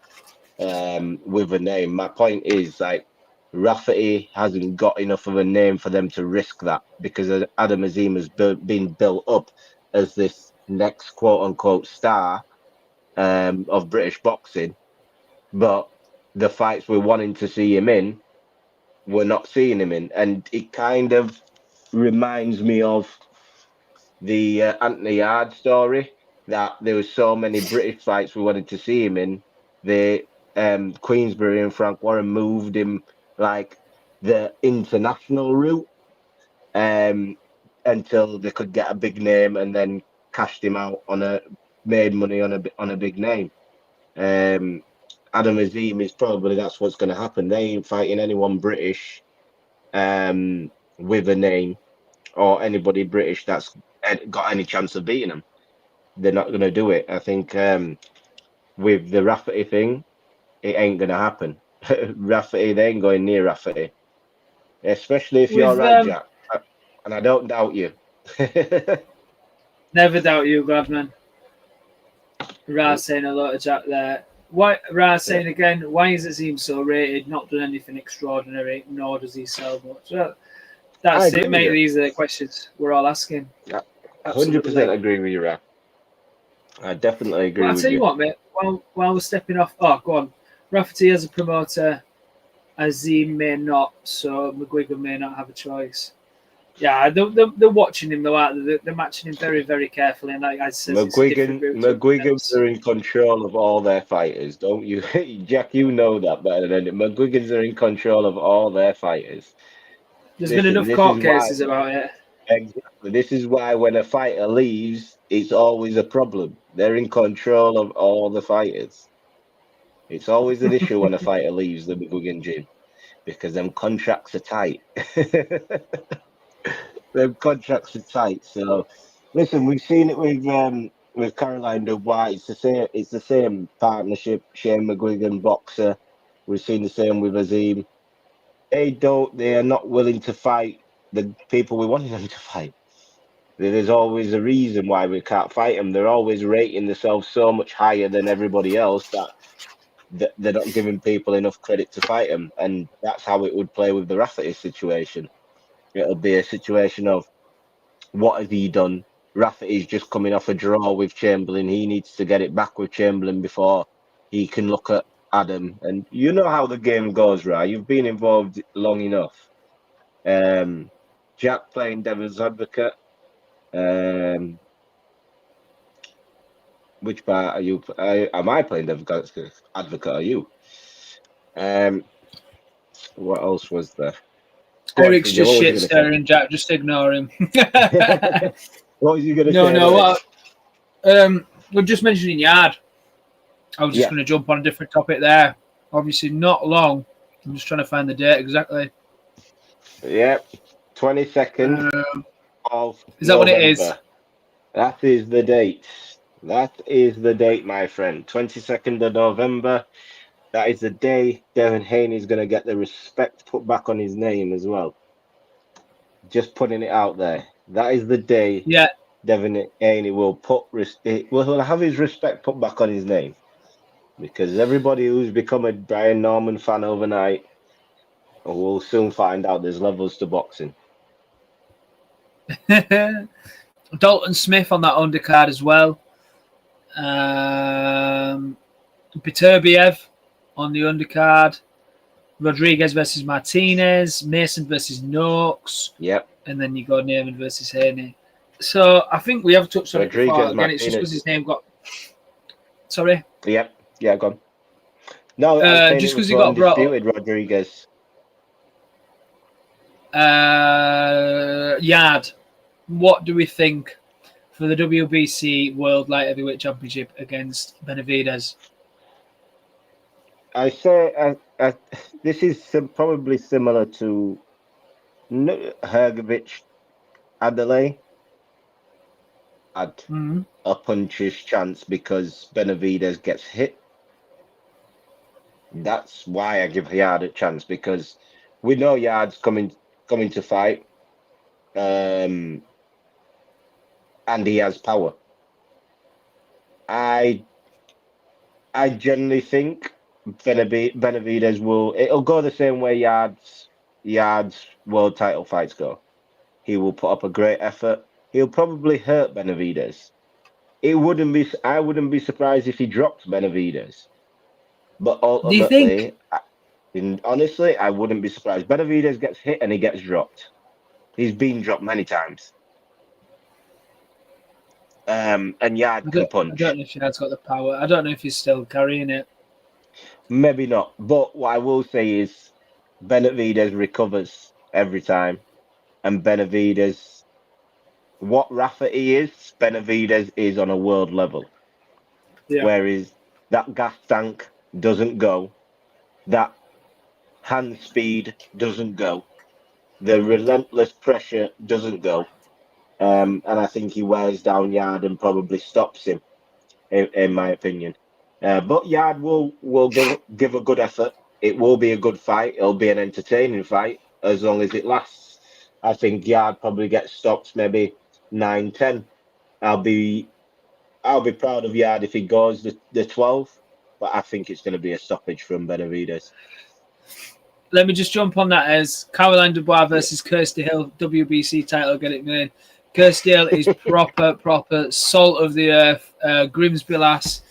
with a name. My point is, like, Rafferty hasn't got enough of a name for them to risk that because Adam Azim has been built up as this next quote-unquote star of British boxing. But the fights we're wanting to see him in, we're not seeing him in. And it kind of reminds me of the Anthony Yard story, that there were so many British fights we wanted to see him in. The Queensberry and Frank Warren moved him like the international route until they could get a big name and then cashed him out made money on a big name. Adam Azim is probably that's what's going to happen. They ain't fighting anyone British with a name or anybody British that's got any chance of beating them. They're not going to do it. I think with the Rafferty thing, it ain't going to happen. Rafferty, they ain't going near Rafferty. Especially if you're right, Jack. And I don't doubt you. Never doubt you, Gladman. Raz saying a lot of Jack there. Raz saying again, why is Azim so rated? Not done anything extraordinary, nor does he sell much. Well, that's it, mate. These are the questions we're all asking. Yeah, 100% agree with you, Raf. I definitely agree with you. I'll tell you what, mate. While we're stepping off, go on. Rafferty as a promoter, Azim may not, so McGuigan may not have a choice. Yeah, they're watching him though, aren't they? They're matching him very, very carefully. And like I said, McGuigans are in control of all their fighters, don't you, Jack? You know that better than it. McGuigans are in control of all their fighters. There's been enough court cases about it. Exactly. This is why when a fighter leaves, it's always a problem. They're in control of all the fighters. It's always an issue when a fighter leaves the McGuigan gym because them contracts are tight. Them contracts are tight. So, listen, we've seen it with Caroline Dubois. It's the same partnership. Shane McGuigan, boxer. We've seen the same with Azim. They are not willing to fight the people we wanted them to fight. There's always a reason why we can't fight them. They're always rating themselves so much higher than everybody else that they're not giving people enough credit to fight them. And that's how it would play with the Rafferty situation. It'll be a situation of, what has he done? Rafferty's just coming off a draw with Chamberlain. He needs to get it back with Chamberlain before he can look at Adam. And you know how the game goes, right? You've been involved long enough. Jack playing devil's advocate. Which part are you? Am I playing devil's advocate? Are you? What else was there? Eric's just shit staring, Jack. Just ignore him. What was you going to say? No. We're just mentioning Yard. I was just going to jump on a different topic there. Obviously, not long. I'm just trying to find the date exactly. Yep, 22nd of Is that November. what it is? That is the date. That is the date, my friend. 22nd of November. That is the day Devin Haney is going to get the respect put back on his name as well. Just putting it out there. That is the day Devin Haney will will have his respect put back on his name, because everybody who's become a Brian Norman fan overnight will soon find out there's levels to boxing. Dalton Smith on that undercard as well. Beterbiev on the undercard. Rodriguez versus Martinez. Mason versus Noakes. Yep. And then you go Naaman versus Haney. So I think we have touched on Rodriguez, it before. Again, Martinez. it's just because his name got... Sorry? Yep. Yeah, go on. No, just because he got brought up. Rodriguez. Yard. What do we think for the WBC World Light Heavyweight Championship against Benavidez? I say this is probably similar to Hrgovic Adelaide. Had a puncher's chance because Benavidez gets hit. That's why I give Yard a chance, because we know Yard's coming to fight, and he has power. I generally think Benavidez it'll go the same way Yard's world title fights go. He will put up a great effort. He'll probably hurt Benavidez. I wouldn't be surprised if he dropped Benavidez. But ultimately, do you think? Honestly, I wouldn't be surprised. Benavidez gets hit and he gets dropped. He's been dropped many times. And Yard can punch. I don't know if Yard's got the power. I don't know if he's still carrying it. Maybe not. But what I will say is Benavidez recovers every time. And Benavidez, what Rafferty is, Benavidez is on a world level. Yeah. Whereas that gas tank doesn't go. That hand speed doesn't go. The relentless pressure doesn't go. And I think he wears down Yard and probably stops him, in my opinion. But Yard will give a good effort. It will be a good fight. It'll be an entertaining fight as long as it lasts. I think Yard probably gets stopped maybe 9-10. I'll be proud of Yard if he goes the 12, but I think it's going to be a stoppage from Benavidez. Let me just jump on that as Caroline Dubois versus Kirsty Hill, WBC title, get it made. Kirsty Hill is proper salt of the earth, Grimsby lass.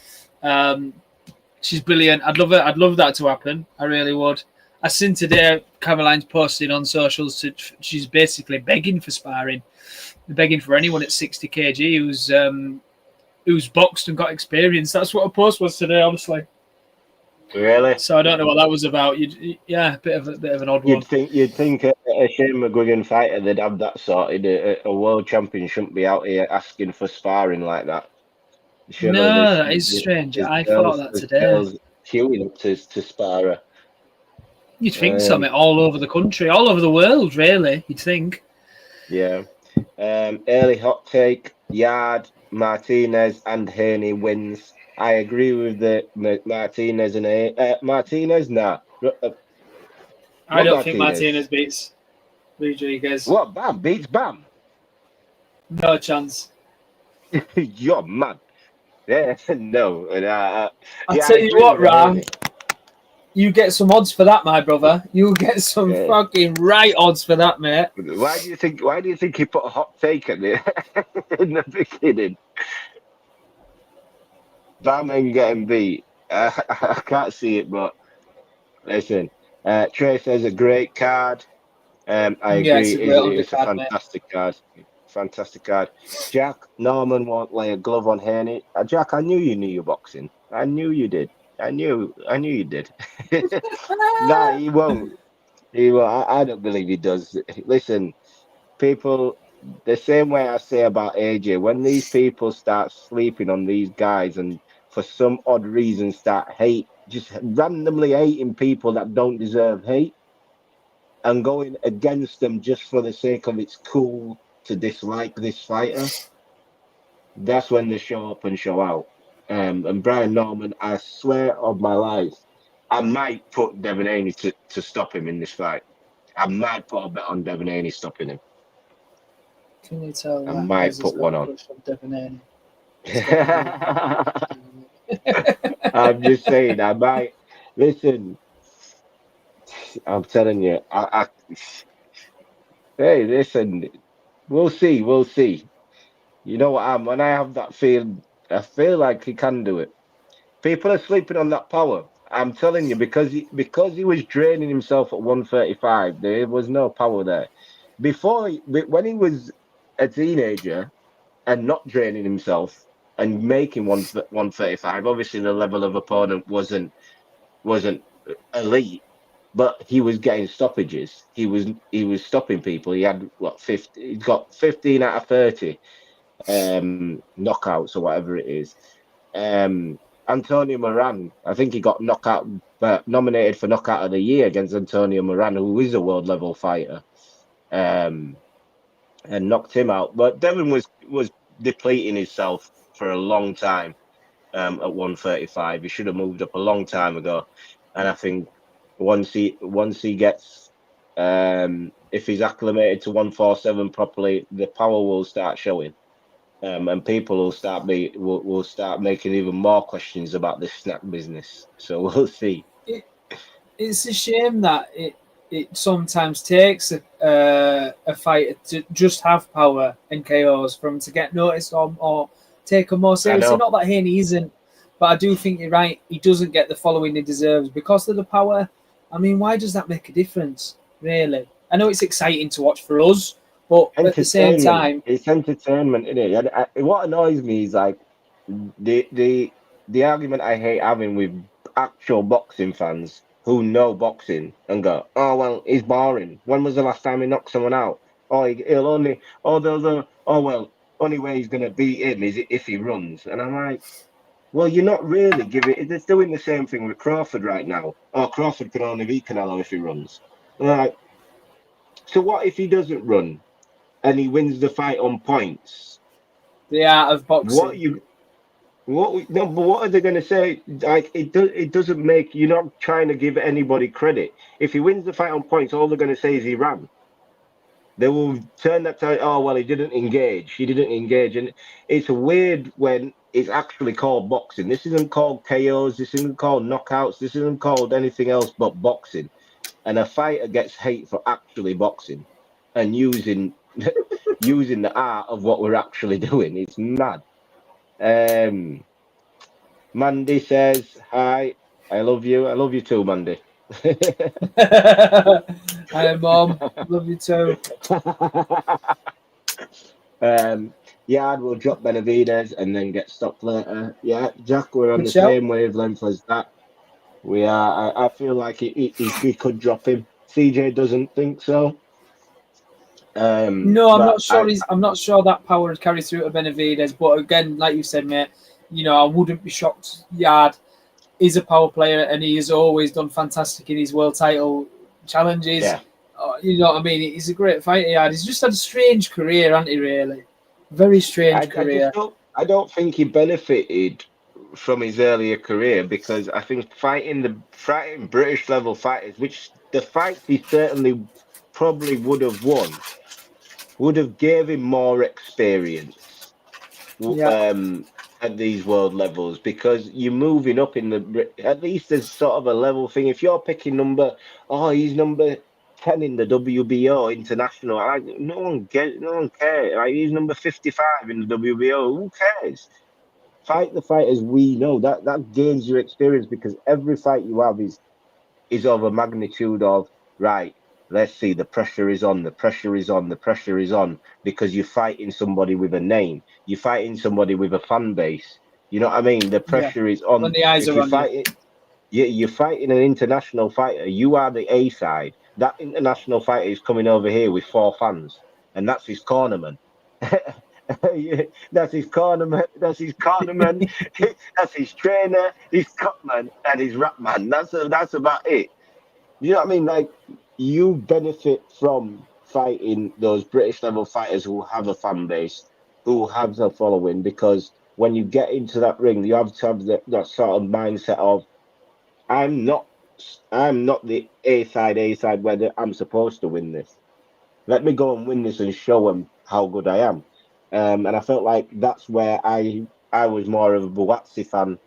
She's brilliant. I'd love that to happen. I really would. I seen today Caroline's posted on socials. She's basically begging for sparring, begging for anyone at 60 kg who's boxed and got experience. That's what her post was today, honestly. Really? So I don't know what that was about. A bit of an odd one. You'd think a Shane McGuigan fighter, they'd have that sorted. A world champion shouldn't be out here asking for sparring like that. Surely that is strange. I thought that today. Girls queuing up to spar her. You'd think so, mate, all over the country, all over the world, really. You'd think. Yeah. Early hot take: Yard, Martinez, and Haney wins. I agree with the Martinez and Martinez. Nah, I don't think Martinez beats Rodriguez. What? Bam beats Bam? No chance. You're mad. Yeah, no. I'll tell you what, Ram. You get some odds for that, my brother. You get some fucking right odds for that, mate. Why do you think he put a hot take in the beginning? Bam ain't getting beat. I can't see it, but listen. Trey says a great card. I agree. It's a fantastic card. Fantastic card. Jack Norman won't lay a glove on Haney. Jack, I knew you knew your boxing. I knew you did. I knew you did. Nah, he won't. He won't. I don't believe he does. Listen, people, the same way I say about AJ, when these people start sleeping on these guys and for some odd reason start just randomly hating people that don't deserve hate and going against them just for the sake of it's cool to dislike this fighter, that's when they show up and show out. And Brian Norman, I swear on my life, I might put Devin Haney to stop him in this fight. I might put a bet on Devin Haney stopping him. Can you tell I that might Ez has put got one a on. crush on Devon? I'm just saying, I might. Listen, I'm telling you, hey, listen, we'll see. You know what? When I have that feeling, I feel like he can do it. People are sleeping on that power. I'm telling you, because he was draining himself at 135, there was no power there. When he was a teenager and not draining himself and making 135, obviously the level of opponent wasn't elite, but he was getting stoppages. He was stopping people. He had what 50? He's got 15 out of 30 knockouts or whatever it is. Um, Antonio Moran, I think he got nominated for knockout of the year against Antonio Moran, who is a world level fighter, um, and knocked him out. But Devon was depleting himself for a long time at 135. He should have moved up a long time ago. And I think once he gets if he's acclimated to 147 properly, the power will start showing. And people will start making even more questions about this snack business. So we'll see. It's a shame that it sometimes takes a fighter to just have power and KOs for him to get noticed or taken more I seriously. know. Not that Haney isn't, but I do think you're right. He doesn't get the following he deserves because of the power. I mean, why does that make a difference, really? I know it's exciting to watch for us, but at the same Entertainment. time, It's entertainment, isn't it? And what annoys me is like the argument I hate having with actual boxing fans who know boxing and go, "Oh well, he's boring. When was the last time he knocked someone out? Oh, he'll only. Oh, oh well, only way he's gonna beat him is if he runs." And I'm like, well, you're not really giving. It's doing the same thing with Crawford right now. Oh, Crawford can only beat Canelo if he runs. Like, so what if he doesn't run and he wins the fight on points? the art of What boxing. you no, but what are they going to say? Like it doesn't make. You're not trying to give anybody credit. If he wins the fight on points, all they're going to say is he ran. They will turn that to, oh well, he didn't engage. He didn't engage, and it's weird when it's actually called boxing. This isn't called KOs. This isn't called knockouts. This isn't called anything else but boxing. And a fighter gets hate for actually boxing and using using the art of what we're actually doing. It's mad. Um, Mandy says, "Hi, I love you. I love you too, Mandy." Hi, Mom. Love you too. Yard will drop Benavides and then get stopped later. Yeah, Jack, we're on Good the show. same wavelength as that. We are. I feel like he could drop him. CJ doesn't think so. No, I'm But not sure. I'm not sure that power would carry through to Benavides. But again, like you said, mate, I wouldn't be shocked. Yard is a power player, and he has always done fantastic in his world title challenges. yeah, You know what I mean? He's a great fighter. Yard. He's just had a strange career, hasn't he? Really, very strange I just career. don't. I don't think he benefited from his earlier career because I think fighting British level fighters, which the fights he certainly probably would have won, would have gave him more experience Yeah, at these world levels because you're moving up in at least there's sort of a level thing. If you're picking he's number 10 in the WBO international. No one cares. Like, he's number 55 in the WBO. Who cares? Fight the fighters we know. That gains you experience because every fight you have is of a magnitude of right. Let's see, the pressure is on, the pressure is on, the pressure is on because you're fighting somebody with a name, you're fighting somebody with a fan base. You know what I mean? The yeah. pressure is When on. the eyes If are you on you. fight it, you're fighting an international fighter. You are the A side. That international fighter is coming over here with 4 fans, and that's his cornerman. Yeah, that's his cornerman. That's his cornerman. That's his trainer, his cutman, and his rapman. That's about it. You know what I mean? Like you benefit from fighting those British level fighters who have a fan base, who have a following, because when you get into that ring, you have to have that sort of mindset of I'm not I'm not the A side whether I'm supposed to win this. Let me go and win this and show them how good I am. And I felt like that's where I was more of a Buatsi fan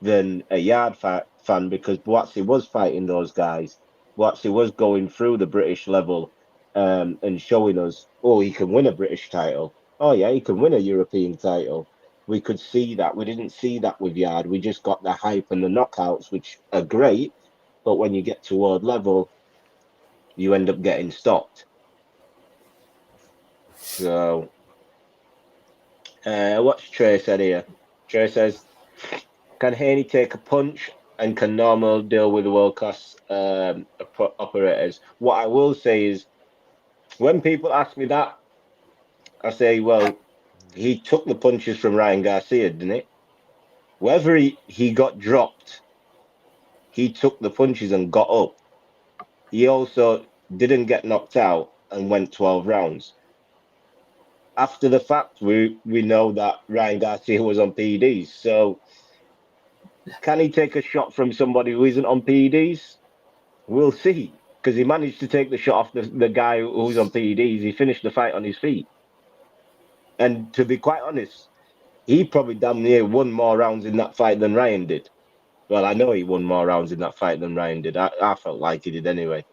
than a Yard fan, because Buatsi was fighting those guys. Buatsi was going through the British level and showing us, oh, he can win a British title. Oh, yeah, he can win a European title. We could see that. We didn't see that with Yard. We just got the hype and the knockouts, which are great. But when you get to world level, you end up getting stopped. So, what's Trey said here? Trey says, can Haney take a punch and can Normal deal with world class operators? What I will say is, when people ask me that, I say, well, he took the punches from Ryan Garcia, didn't he? Whether he got dropped, he took the punches and got up. He also didn't get knocked out and went 12 rounds. After the fact, we know that Ryan Garcia was on PEDs. So can he take a shot from somebody who isn't on PEDs? We'll see. Because he managed to take the shot off the guy who's on PEDs. He finished the fight on his feet. And to be quite honest, he probably damn near won more rounds in that fight than Ryan did. Well, I know he won more rounds in that fight than Ryan did. I felt like he did anyway.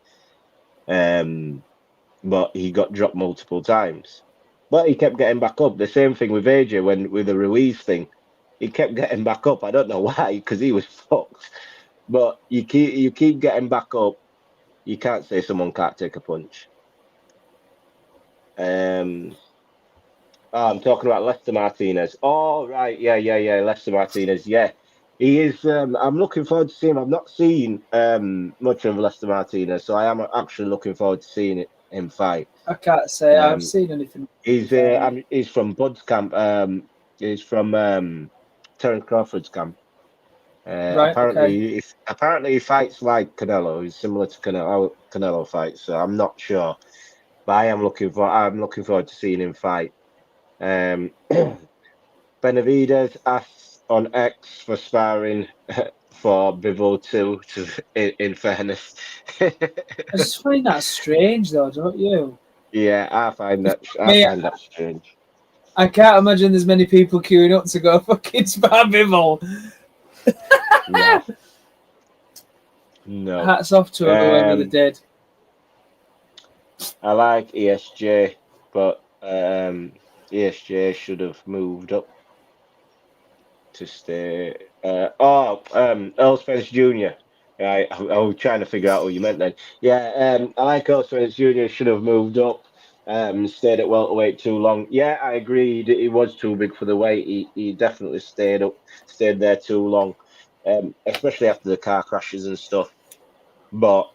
But he got dropped multiple times. But he kept getting back up. The same thing with AJ with the Ruiz thing. He kept getting back up. I don't know why, because he was fucked. But you keep getting back up. You can't say someone can't take a punch. I'm talking about Lester Martinez. Oh, right. Yeah. Lester Martinez. Yeah. He is. I'm looking forward to seeing him. I've not seen much of Lester Martinez, so I am actually looking forward to seeing him fight. I can't say I've seen anything. He's from Bud's camp. He's from Terence Crawford's camp. Right, apparently he fights like Canelo. He's similar to Canelo fights. So I'm not sure, but I'm looking forward to seeing him fight. Benavidez asks on X for sparring for Bivol 2, in fairness. I just find that strange, though, don't you? Yeah, I find that strange. I can't imagine there's many people queuing up to go fucking spar Bivol. No. Hats off to whoever they did. I like ESJ, but ESJ should have moved up to stay. Earl Spence Jr. I was trying to figure out what you meant then. Yeah, I like Earl Spence Jr. should have moved up. Stayed at welterweight too long. Yeah, I agree. He was too big for the weight. He definitely stayed there too long, especially after the car crashes and stuff. But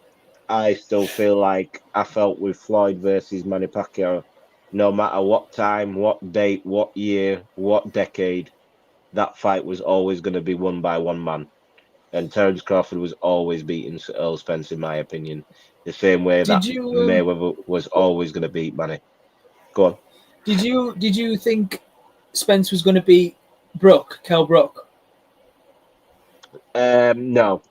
I still feel like I felt with Floyd versus Manny Pacquiao, no matter what time, what date, what year, what decade, that fight was always going to be won by one man. And Terence Crawford was always beating Earl Spence, in my opinion. The same way that Mayweather was always going to beat Manny. Go on. Did you think Spence was going to beat Kell Brook? No.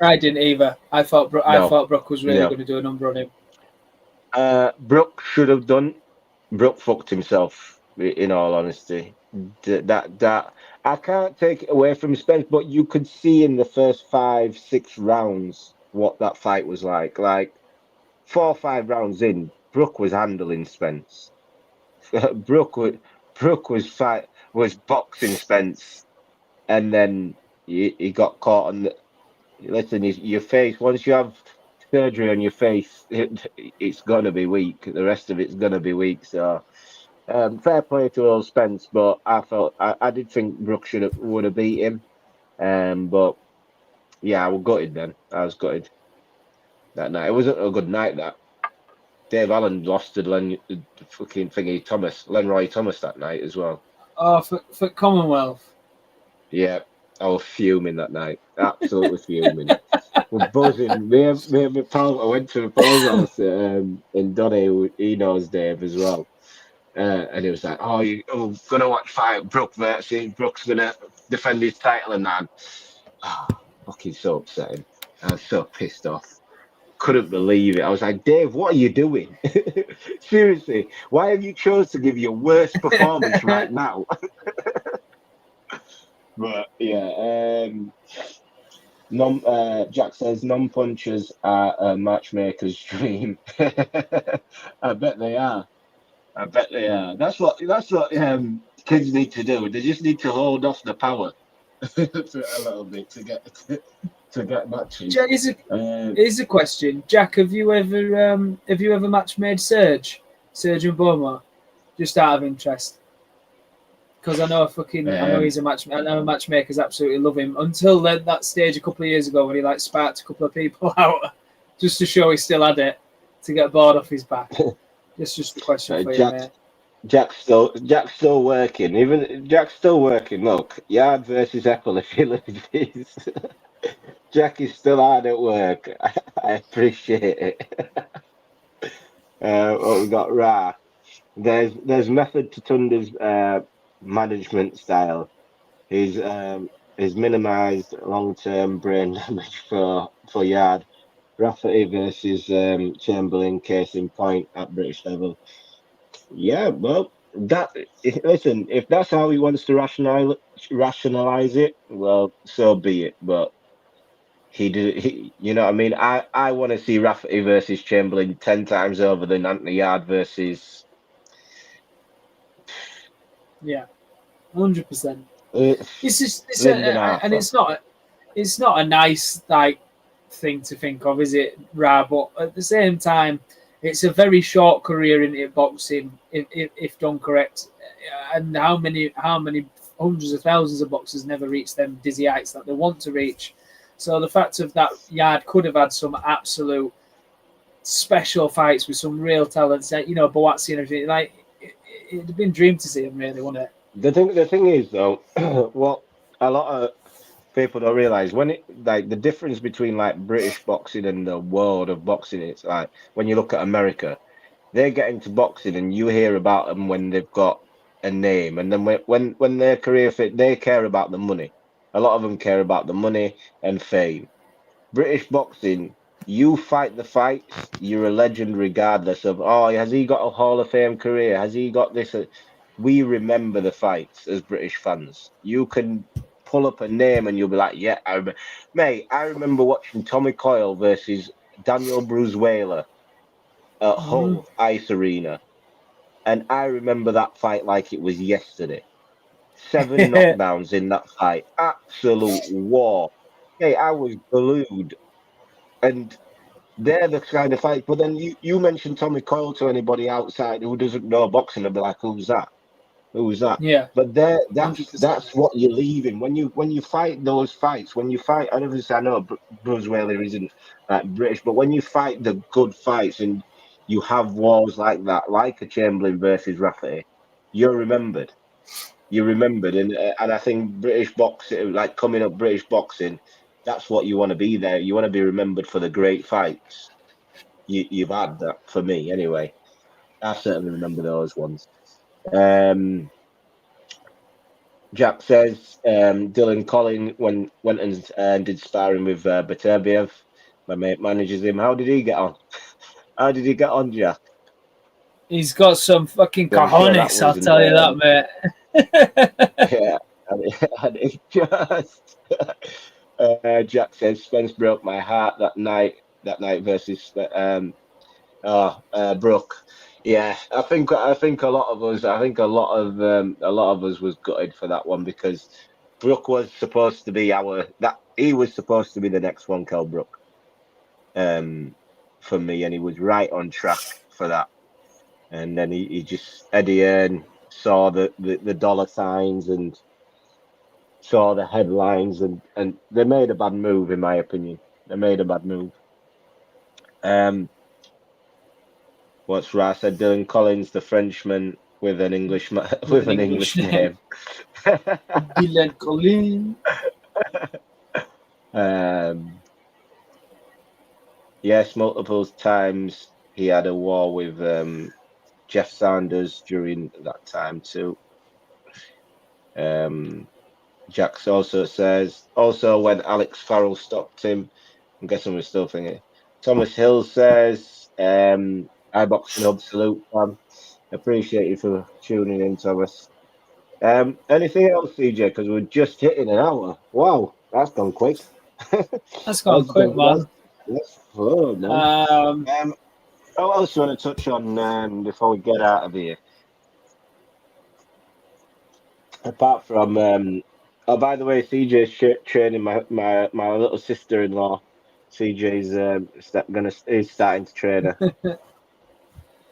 I didn't either. I thought Brook was really going to do a number on him. Brook should have done. Brook fucked himself, in all honesty. That I can't take it away from Spence, but you could see in the first 5-6 rounds what that fight was like. Like 4 or 5 rounds in, Brook was handling Spence. Brook was boxing Spence, and then he got caught on the. Listen, your face. Once you have surgery on your face, it's gonna be weak. The rest of it's gonna be weak. So. Fair play to Earl Spence, but I did think Brook would have beat him. But yeah, I was gutted then. I was gutted that night. It wasn't a good night. That Dave Allen lost to Lenroy Thomas that night as well. Oh, for Commonwealth. Yeah, I was fuming that night. Absolutely fuming. We're buzzing. Me and my pal, I went to a Paul's house in Donny. He knows Dave as well. And he was like, you're gonna watch fight Brook versus Brook's gonna defend his title, and that. Fucking so upsetting. I was so pissed off. couldn't believe it. I was like, Dave, what are you doing? Seriously, why have you chose to give your worst performance right now? But yeah, Jack says non-punchers are a matchmaker's dream. I bet they are. I bet they are. That's what kids need to do. They just need to hold off the power a little bit to get matches. Jack, here's a question. Jack, have you ever match made Serge and Boma? Just out of interest. Because I know he's a matchmaker. I know matchmakers absolutely love him. Until that stage a couple of years ago when he like sparked a couple of people out just to show he still had it to get bored off his back. Just a question for you, mate. Jack's still working. Even Jack's still working. Look, Yard versus Apple if he loses. Jack is still hard at work. I appreciate it. What we got? Ra. There's method to Tunder's management style. He's minimised long-term brain damage for Yard. Rafferty versus Chamberlain, case in point at British level. Yeah, well, listen, if that's how he wants to rationalize it, well, so be it. But you know what I mean? I want to see Rafferty versus Chamberlain 10 times over than Anthony Yard versus. Yeah, 100%. And it's not a nice like thing to think of, is it, Ra? But at the same time, it's a very short career in boxing, if done correct. And how many hundreds of thousands of boxers never reach them dizzy heights that they want to reach? So the fact of that Yard could have had some absolute special fights with some real talents, you know, Boatsi and everything. Like it'd have been a dream to see him, really, wouldn't it? The thing is though, what a lot of people don't realize when it like the difference between like British boxing and the world of boxing, it's like when you look at America, they get into boxing and you hear about them when they've got a name, and then when their career fit, they care about the money. A lot of them care about the money and fame. British boxing, you fight the fights, you're a legend regardless of, oh, has he got a Hall of Fame career? Has he got this? We remember the fights as British fans. You can pull up a name and you'll be like, yeah, I remember watching Tommy Coyle versus Daniel Bruce-Whaler at Hull Ice Arena. And I remember that fight like it was yesterday. 7 knockdowns in that fight. Absolute war. Hey, I was glued. And they're the kind of fight. But then you mentioned Tommy Coyle to anybody outside who doesn't know boxing, they'll be like, who's that? Who's that? Yeah. But that's what you're leaving when you fight those fights. When you fight, I know Bruce Whaler isn't British, but when you fight the good fights and you have wars like that, like a Chamberlain versus Rafferty, you're remembered. You're remembered, and I think British boxing, like coming up British boxing, that's what you want to be there. You want to be remembered for the great fights you've had. That for me, anyway. I certainly remember those ones. Jack says Dylan Collin went and did sparring with Beterbiev. My mate manages him. How did he get on? How did he get on, Jack? He's got some fucking cojones, I'll tell you that, mate. Yeah, and it just Jack says Spence broke my heart that night versus Brooke. Yeah, I think a lot of us was gutted for that one because Brooke was supposed to be he was supposed to be the next one, Kell Brooke. For me, and he was right on track for that. And then he just Eddie Earn saw the dollar signs and saw the headlines and they made a bad move, in my opinion. They made a bad move. What's right? Said Dylan Collins, the Frenchman with an English name. Dylan Collins. Yes, multiple times he had a war with Jeff Sanders during that time too. Jax also says, when Alex Farrell stopped him, I'm guessing we're still thinking, Thomas Hill says, iBoxingHub salute, fam. Appreciate you for tuning in, Thomas. Anything else, CJ? Because we're just hitting an hour. Wow, that's gone quick. That's gone quick, man. That's fun, man. What else do you want to touch on before we get out of here? Apart from, oh, by the way, CJ's training my little sister-in-law. CJ's is starting to train her,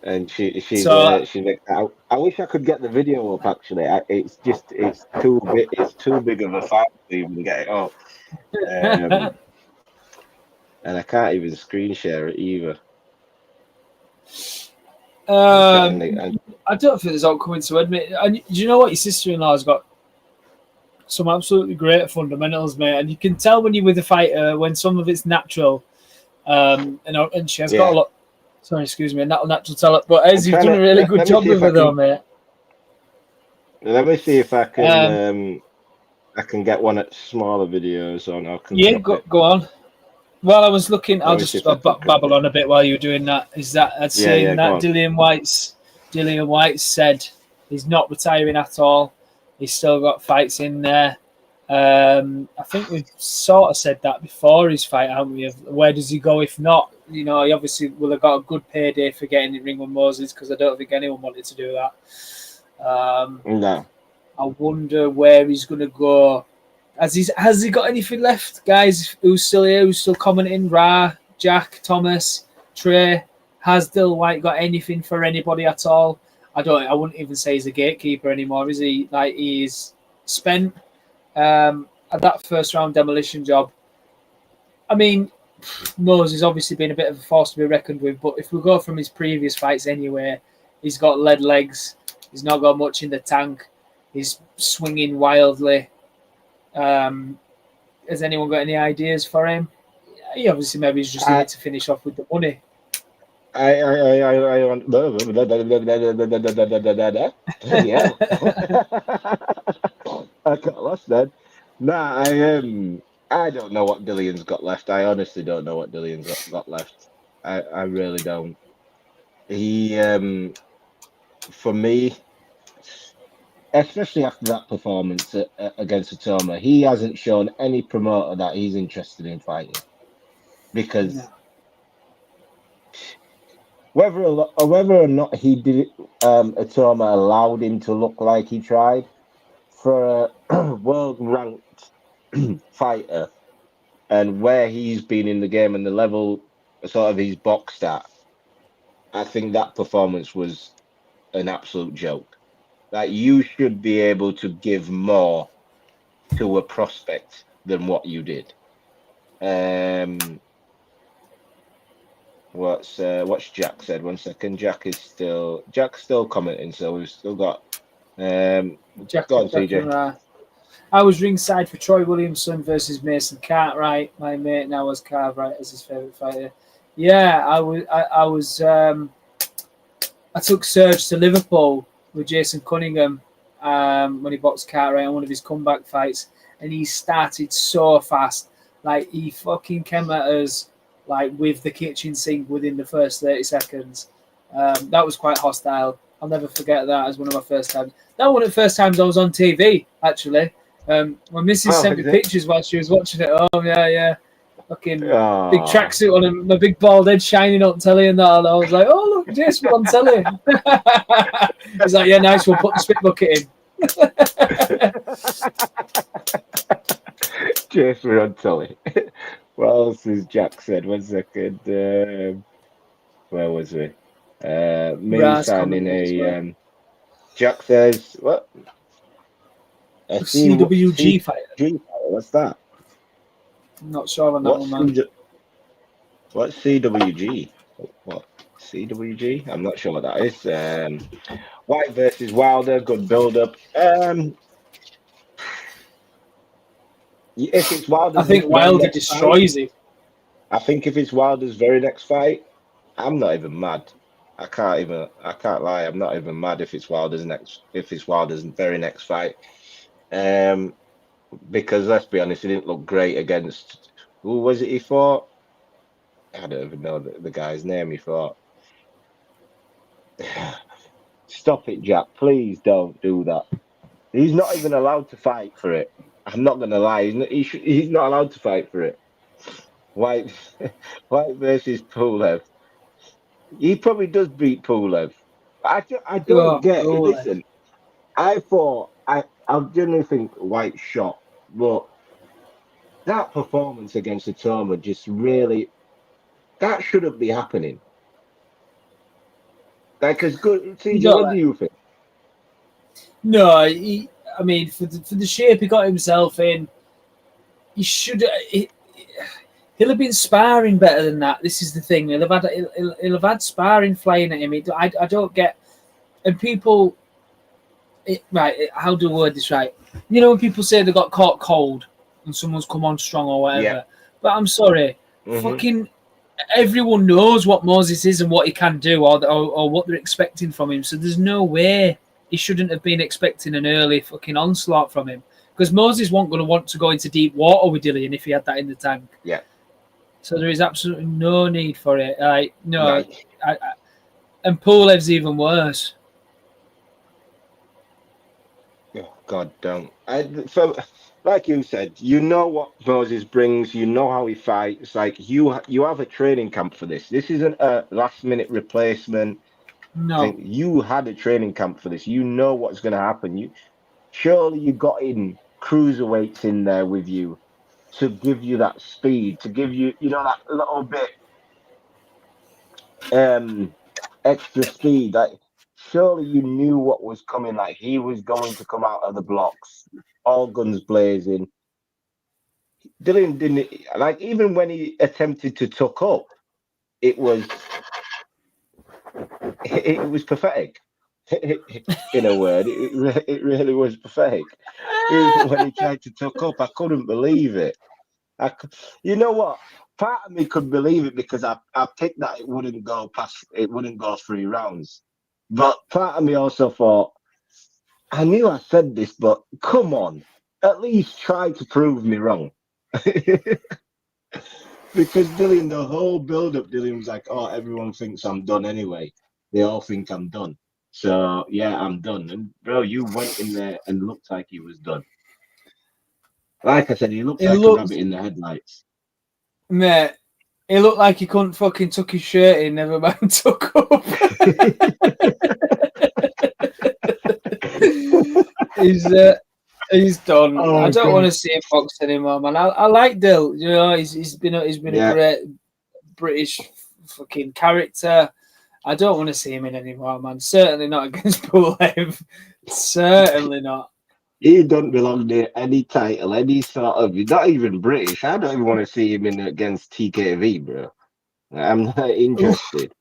and she's I wish I could get the video up. Actually, it's too big. It's too big of a file to even get it up, and I can't even screen share it either. I don't think there's outcoming to admit. And do you know what? Your sister-in-law's got some absolutely great fundamentals, mate. And you can tell when you're with a fighter when some of it's natural, and she has got a lot. Sorry, excuse me, natural talent. But you've done a really good job with her, though, mate. Let me see if I can. I can get one at smaller videos on. Go on. Well, I was looking. I'll just babble on a bit while you were doing that. I'd say that Dillian White said he's not retiring at all. He's still got fights in there. I think we've sort of said that before his fight, haven't we? Where does he go if not? You know, he obviously will have got a good payday for getting in ring with Moses, because I don't think anyone wanted to do that. No. I wonder where he's going to go. Has he got anything left, guys? Who's still here? Who's still commenting? Ra, Jack, Thomas, Trey. Has Dill White got anything for anybody at all? I wouldn't even say he's a gatekeeper anymore, is he? Like, he's spent at that first round demolition job. I mean, Moses has obviously been a bit of a force to be reckoned with, but if we go from his previous fights anyway, he's got lead legs. He's not got much in the tank. He's swinging wildly. Has anyone got any ideas for him? He obviously maybe he's just here to finish off with the money. Yeah. I got lost then. Nah, I don't know what Dillian's got left. I honestly don't know what Dillian's got left. I really don't. He, for me, especially after that performance against Atoma, he hasn't shown any promoter that he's interested in fighting. Because whether or not he did it, Atoma allowed him to look like he tried, for a world-ranked fighter and where he's been in the game and the level sort of he's boxed at, I think that performance was an absolute joke. Like, you should be able to give more to a prospect than what you did. What's Jack said? 1 second. Jack's still commenting, so we've still got Jack, go on, CJ. I was ringside for Troy Williamson versus Mason Cartwright. My mate now has Cartwright as his favourite fighter. Yeah, I took Serge to Liverpool with Jason Cunningham when he boxed Cartwright on one of his comeback fights, and he started so fast. Like, he fucking came at us like with the kitchen sink within the first 30 seconds. That was quite hostile. I'll never forget that as one of my first times. That was one of the first times I was on TV, actually. When Mrs. sent me pictures while she was watching it. Oh, yeah. Fucking big tracksuit on and my big bald head shining on telly and that. And I was like, oh, look, Jason on telly. He's like, yeah, nice, we'll put the spit bucket in. Jason on telly. What else has Jack said? 1 second. Where was we? Me signing a... Jack says, what? A CWG fighter. What's that? I'm not sure on that one, man. What's CWG? What? CWG? I'm not sure what that is. White versus Wilder, good build-up. If it's Wilder's, I think Wilder destroys him. I think if it's Wilder's very next fight, I'm not even mad. I can't lie. I'm not even mad if it's Wilder's very next fight. Because let's be honest, he didn't look great against, who was it he fought? I don't even know the guy's name. He thought, stop it, Jack. Please don't do that. He's not even allowed to fight for it. I'm not gonna lie. He's not allowed to fight for it. White White versus Pulev. He probably does beat Pulev. I don't get it. Oh, Listen, I generally think White shot, but that performance against Atoma just really that shouldn't be happening. Like as good, CJ, no, what do you think? no. I mean, for the shape he got himself in, he should. He'll have been sparring better than that. This is the thing. He'll have had sparring flying at him. I don't get. And people, how do I word this right? You know when people say they got caught cold and someone's come on strong or whatever. Yeah. But I'm sorry, fucking everyone knows what Moses is and what he can do, or what they're expecting from him. So there's no way he shouldn't have been expecting an early fucking onslaught from him, because Moses wasn't going to want to go into deep water with Dillian if he had that in the tank. Yeah. So there is absolutely no need for it. No, Right. And Pulev's even worse. Oh God, don't. Like you said, you know what Moses brings. You know how he fights. Like you have a training camp for this. This isn't a last-minute replacement No, thing. You had a training camp for this. You know what's going to happen. Surely you got in cruiserweights in there with you to give you that speed, to give you, that little bit extra speed. Like surely you knew what was coming. Like he was going to come out of the blocks, all guns blazing. Dillian didn't like even when he attempted to tuck up, it was pathetic. In a word, it really was pathetic. Even when he tried to tuck up, I couldn't believe it. You know what? Part of me could believe it because I picked that it wouldn't go 3 rounds. But part of me also thought, I knew I said this, but come on, at least try to prove me wrong. Because Dillian, the whole build-up, Dillian was like, oh, everyone thinks I'm done anyway. They all think I'm done. So, yeah, I'm done. And, bro, you went in there and looked like he was done. Like I said, he looked like a rabbit in the headlights. Mate, he looked like he couldn't fucking tuck his shirt in, never mind tuck up. He's done. Oh, I don't want to see him box anymore, man. I like Dill. You know, he's been a great British fucking character. I don't want to see him in anymore, man. Certainly not against Pulev. Certainly not. He doesn't belong to any title, any sort of. He's not even British. I don't even want to see him in against TKV, bro. I'm not interested.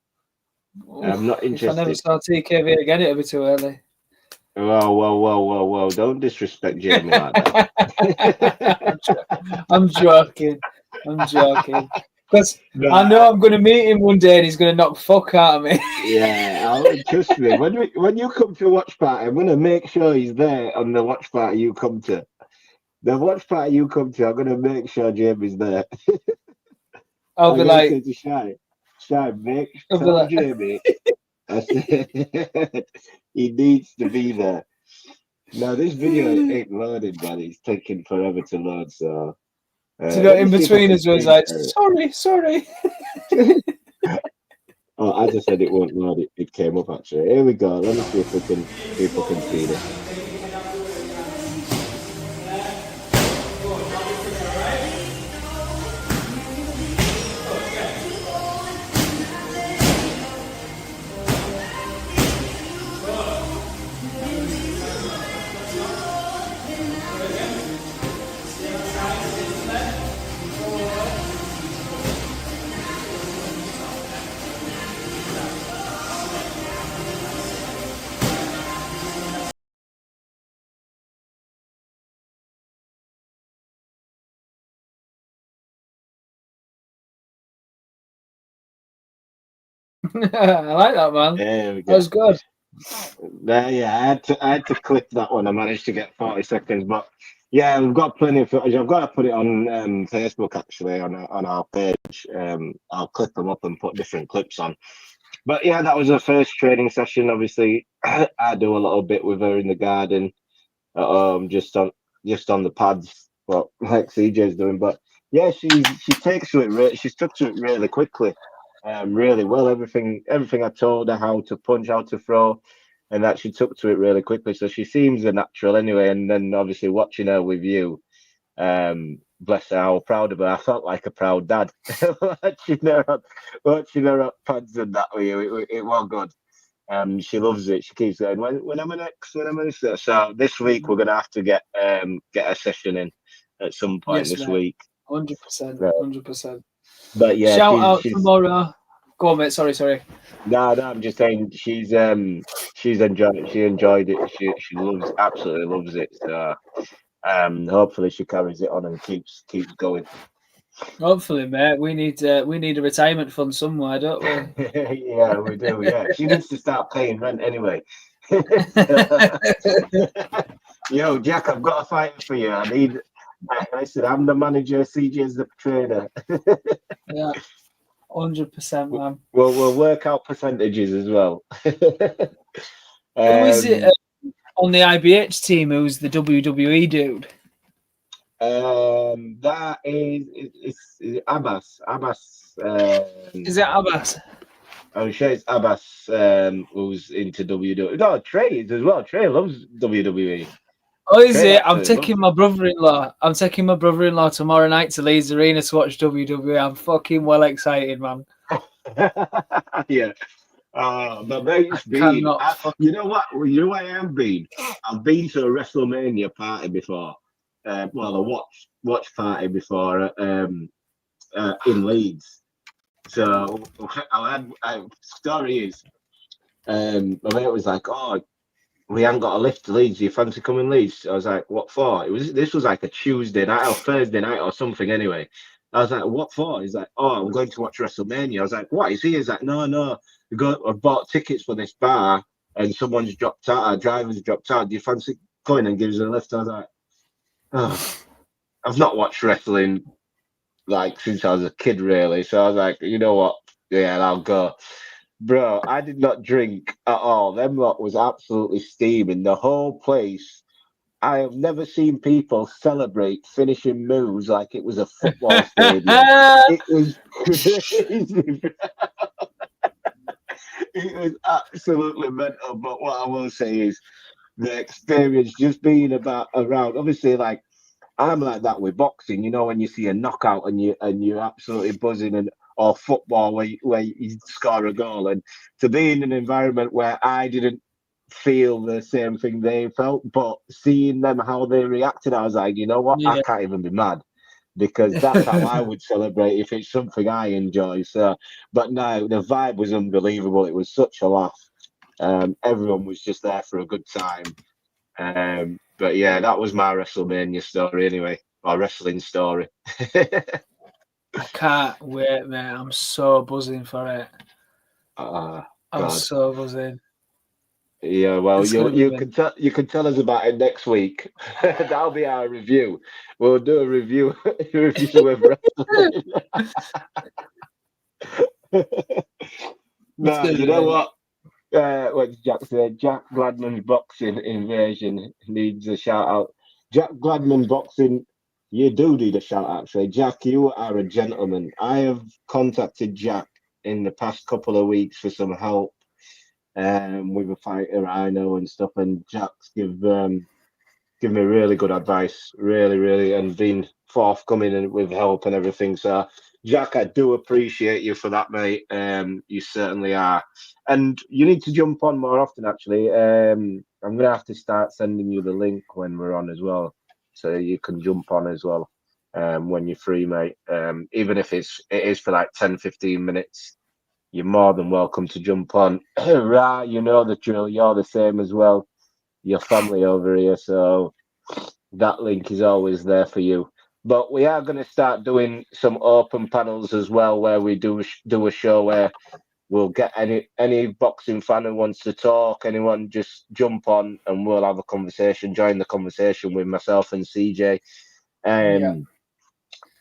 I'm not interested. If I never saw TKV again, it'll be too early. Whoa. Don't disrespect Jamie like that. I'm joking. Because I know I'm going to meet him one day and he's going to knock fuck out of me. Yeah, trust me. When you come to a watch party, I'm going to make sure he's there on the watch party you come to. The watch party you come to, I'm going to make sure Jamie's there. I'll be like... Shine, tell Jamie. I said, he needs to be there. Now, this video ain't loaded, man. It's taking forever to load, so... in between us was like, sorry. Oh, I just said it won't load. It came up actually. Here we go. Let me see if people can see this. I like that, man. There we go. That was good. Yeah, I had to clip that one. I managed to get 40 seconds, but Yeah, we've got plenty of footage. I've got to put it on Facebook actually on our page. I'll clip them up and put different clips on. But yeah, that was her first training session. Obviously, I do a little bit with her in the garden, just on the pads, what like CJ's doing. But yeah, she takes to it. She stuck to it really quickly, really well. Everything I told her, how to punch, how to throw, and that she took to it really quickly. So she seems a natural anyway. And then obviously watching her with you, bless her, how proud of her. I felt like a proud dad watching her at pads and that with you. It was good. She loves it. She keeps going. When am I next? So this week we're gonna have to get a session in at some point this week. 100%, 100%. But yeah, shout out tomorrow. Go on, mate. Sorry. No, I'm just saying she's enjoyed it. She enjoyed it. She absolutely loves it. So hopefully she carries it on and keeps going. Hopefully, mate. We need a retirement fund somewhere, don't we? Yeah, we do. Yeah, she needs to start paying rent anyway. Yo, Jack, I've got a fight for you. I said I'm the manager. CJ's the trainer. Yeah, 100%, man. We'll work out percentages as well. Who is it on the IBH team? Who's the WWE dude? That is Abbas. Is it Abbas? I'm sure it's Abbas. Who's into WWE? No, Trey is as well. Trey loves WWE. Oh, is it? I'm taking my brother-in-law. I'm taking my brother-in-law tomorrow night to Leeds Arena to watch WWE. I'm fucking well excited, man. Yeah. But mate's been. You know what? You know what I have been? I've been to a WrestleMania party before. A watch party before in Leeds. So story is, my mate was like, "Oh, we haven't got a lift to Leeds. Do you fancy coming Leeds?" I was like, "What for?" This was like a Tuesday night or Thursday night or something. Anyway, I was like, "What for?" He's like, "Oh, I'm going to watch WrestleMania." I was like, "What is he?" He's like, "No, I've bought tickets for this bar and someone's dropped out. Our driver's dropped out. Do you fancy coming?" And gives us a lift. I was like, "Oh, I've not watched wrestling like since I was a kid, really." So I was like, "You know what? Yeah, I'll go." Bro, I did not drink at all. Them lot was absolutely steaming. The whole place. I have never seen people celebrate finishing moves like it was a football stadium. It was crazy. It was absolutely mental. But what I will say is the experience just being around. Obviously, like I'm like that with boxing. You know, when you see a knockout and you're absolutely buzzing, or football where you score a goal, and to be in an environment where I didn't feel the same thing they felt, but seeing them how they reacted, I was like, you know what, yeah. I can't even be mad, because that's how I would celebrate if it's something I enjoy. So, but no, the vibe was unbelievable. It was such a laugh. Everyone was just there for a good time. But yeah, that was my WrestleMania story anyway, or wrestling story. I can't wait, mate. I'm so buzzing for it. I'm so buzzing. Yeah, well, you can tell us about it next week. That'll be our review. We'll do a review of wrestling. No, you know what? What Jack said, Jack Gladman's boxing invasion needs a shout out. Jack Gladman boxing, you do need a shout out. Actually, Jack, you are a gentleman. I have contacted Jack in the past couple of weeks for some help with a fighter I know and stuff, and Jack's give me really good advice, really, and been forthcoming and with help and everything. So, Jack, I do appreciate you for that, mate. You certainly are, and you need to jump on more often. Actually, I'm gonna have to start sending you the link when we're on as well, so you can jump on as well when you're free, mate. Even if it is for like 10-15 minutes. You're more than welcome to jump on. Right, you know the drill. You're the same as well. Your family over here, so that link is always there for you. But we are going to start doing some open panels as well, where we do a show where we'll get any boxing fan who wants to talk, anyone just jump on and we'll have a conversation, join the conversation with myself and CJ.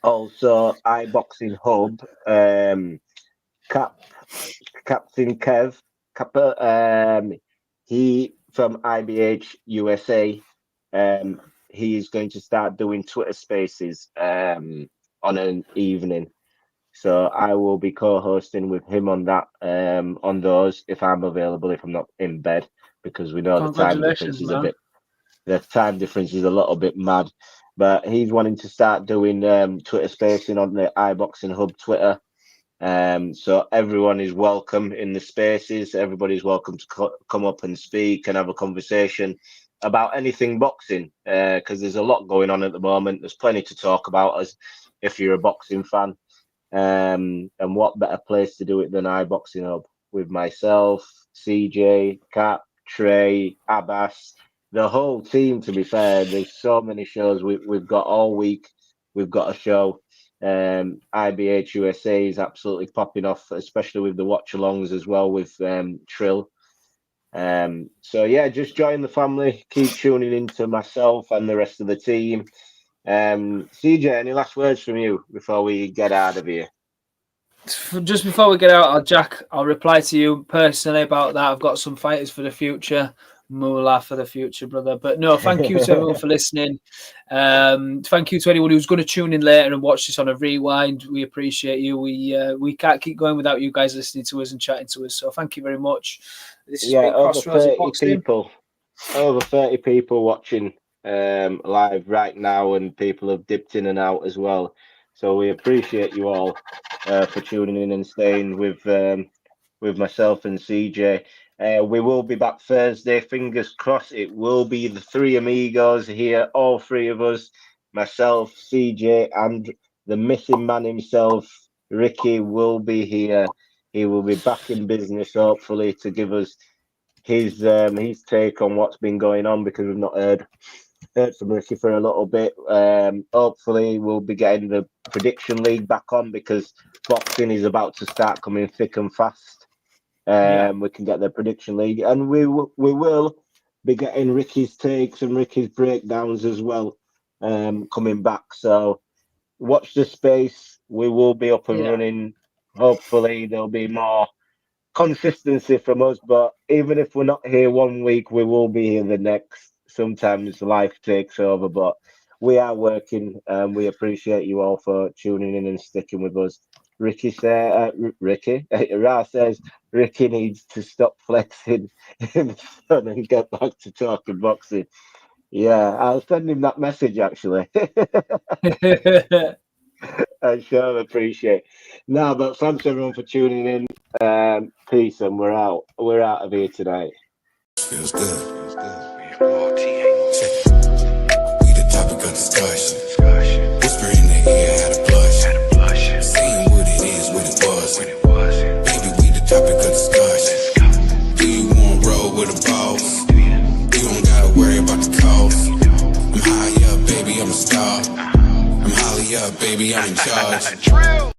Also, iBoxingHub, Captain Kev, he from IBH USA, he's going to start doing Twitter Spaces on an evening. So I will be co-hosting with him on that, on those, if I'm available, if I'm not in bed, because we know the time difference is a little bit mad. But he's wanting to start doing Twitter Spacing on the iBoxingHub Twitter. So everyone is welcome in the spaces. Everybody's welcome to come up and speak and have a conversation about anything boxing, because there's a lot going on at the moment. There's plenty to talk about as if you're a boxing fan. And what better place to do it than iBoxingHub with myself, CJ, Cap, Trey, Abbas, the whole team. To be fair, there's so many shows we've got all week. We've got a show. IBH USA is absolutely popping off, especially with the watch-alongs as well with Trill. So yeah, just join the family. Keep tuning into myself and the rest of the team. CJ, any last words from you before we get out of here? Just before we get out, I'll reply to you personally about that. I've got some fighters for the future. Moolah for the future, brother. But no, thank you to everyone for listening. Thank you to anyone who's going to tune in later and watch this on a rewind. We appreciate you. We can't keep going without you guys listening to us and chatting to us. So thank you very much. This has been Crossroads of Boxing. Over 30 people watching live right now, and people have dipped in and out as well. So we appreciate you all for tuning in and staying with myself and CJ. We will be back Thursday. Fingers crossed. It will be the three amigos here, all three of us, myself, CJ, and the missing man himself, Ricky, will be here. He will be back in business, hopefully, to give us his take on what's been going on, because we've not heard from Ricky for a little bit. Hopefully, we'll be getting the prediction league back on, because boxing is about to start coming thick and fast. We can get the prediction league, and we will be getting Ricky's takes and Ricky's breakdowns as well coming back. So watch the space. We will be up and running. Hopefully there'll be more consistency from us, but even if we're not here one week, we will be here the next. Sometimes life takes over, but we are working, and we appreciate you all for tuning in and sticking with us. Ra says Ricky needs to stop flexing in the sun and get back to talking boxing. Yeah, I'll send him that message actually. I sure appreciate. No, but thanks everyone for tuning in. Peace, and we're out. We're out of here tonight. Feels good. We the topic of discussion. Whisper in the ear, had a blush. Saying what it is, what it was. Baby, we the topic of discussion. Do you want to roll with a boss? You don't gotta worry about the cost. I'm high up, baby, I'm a star. I'm highly up, baby, I'm in charge.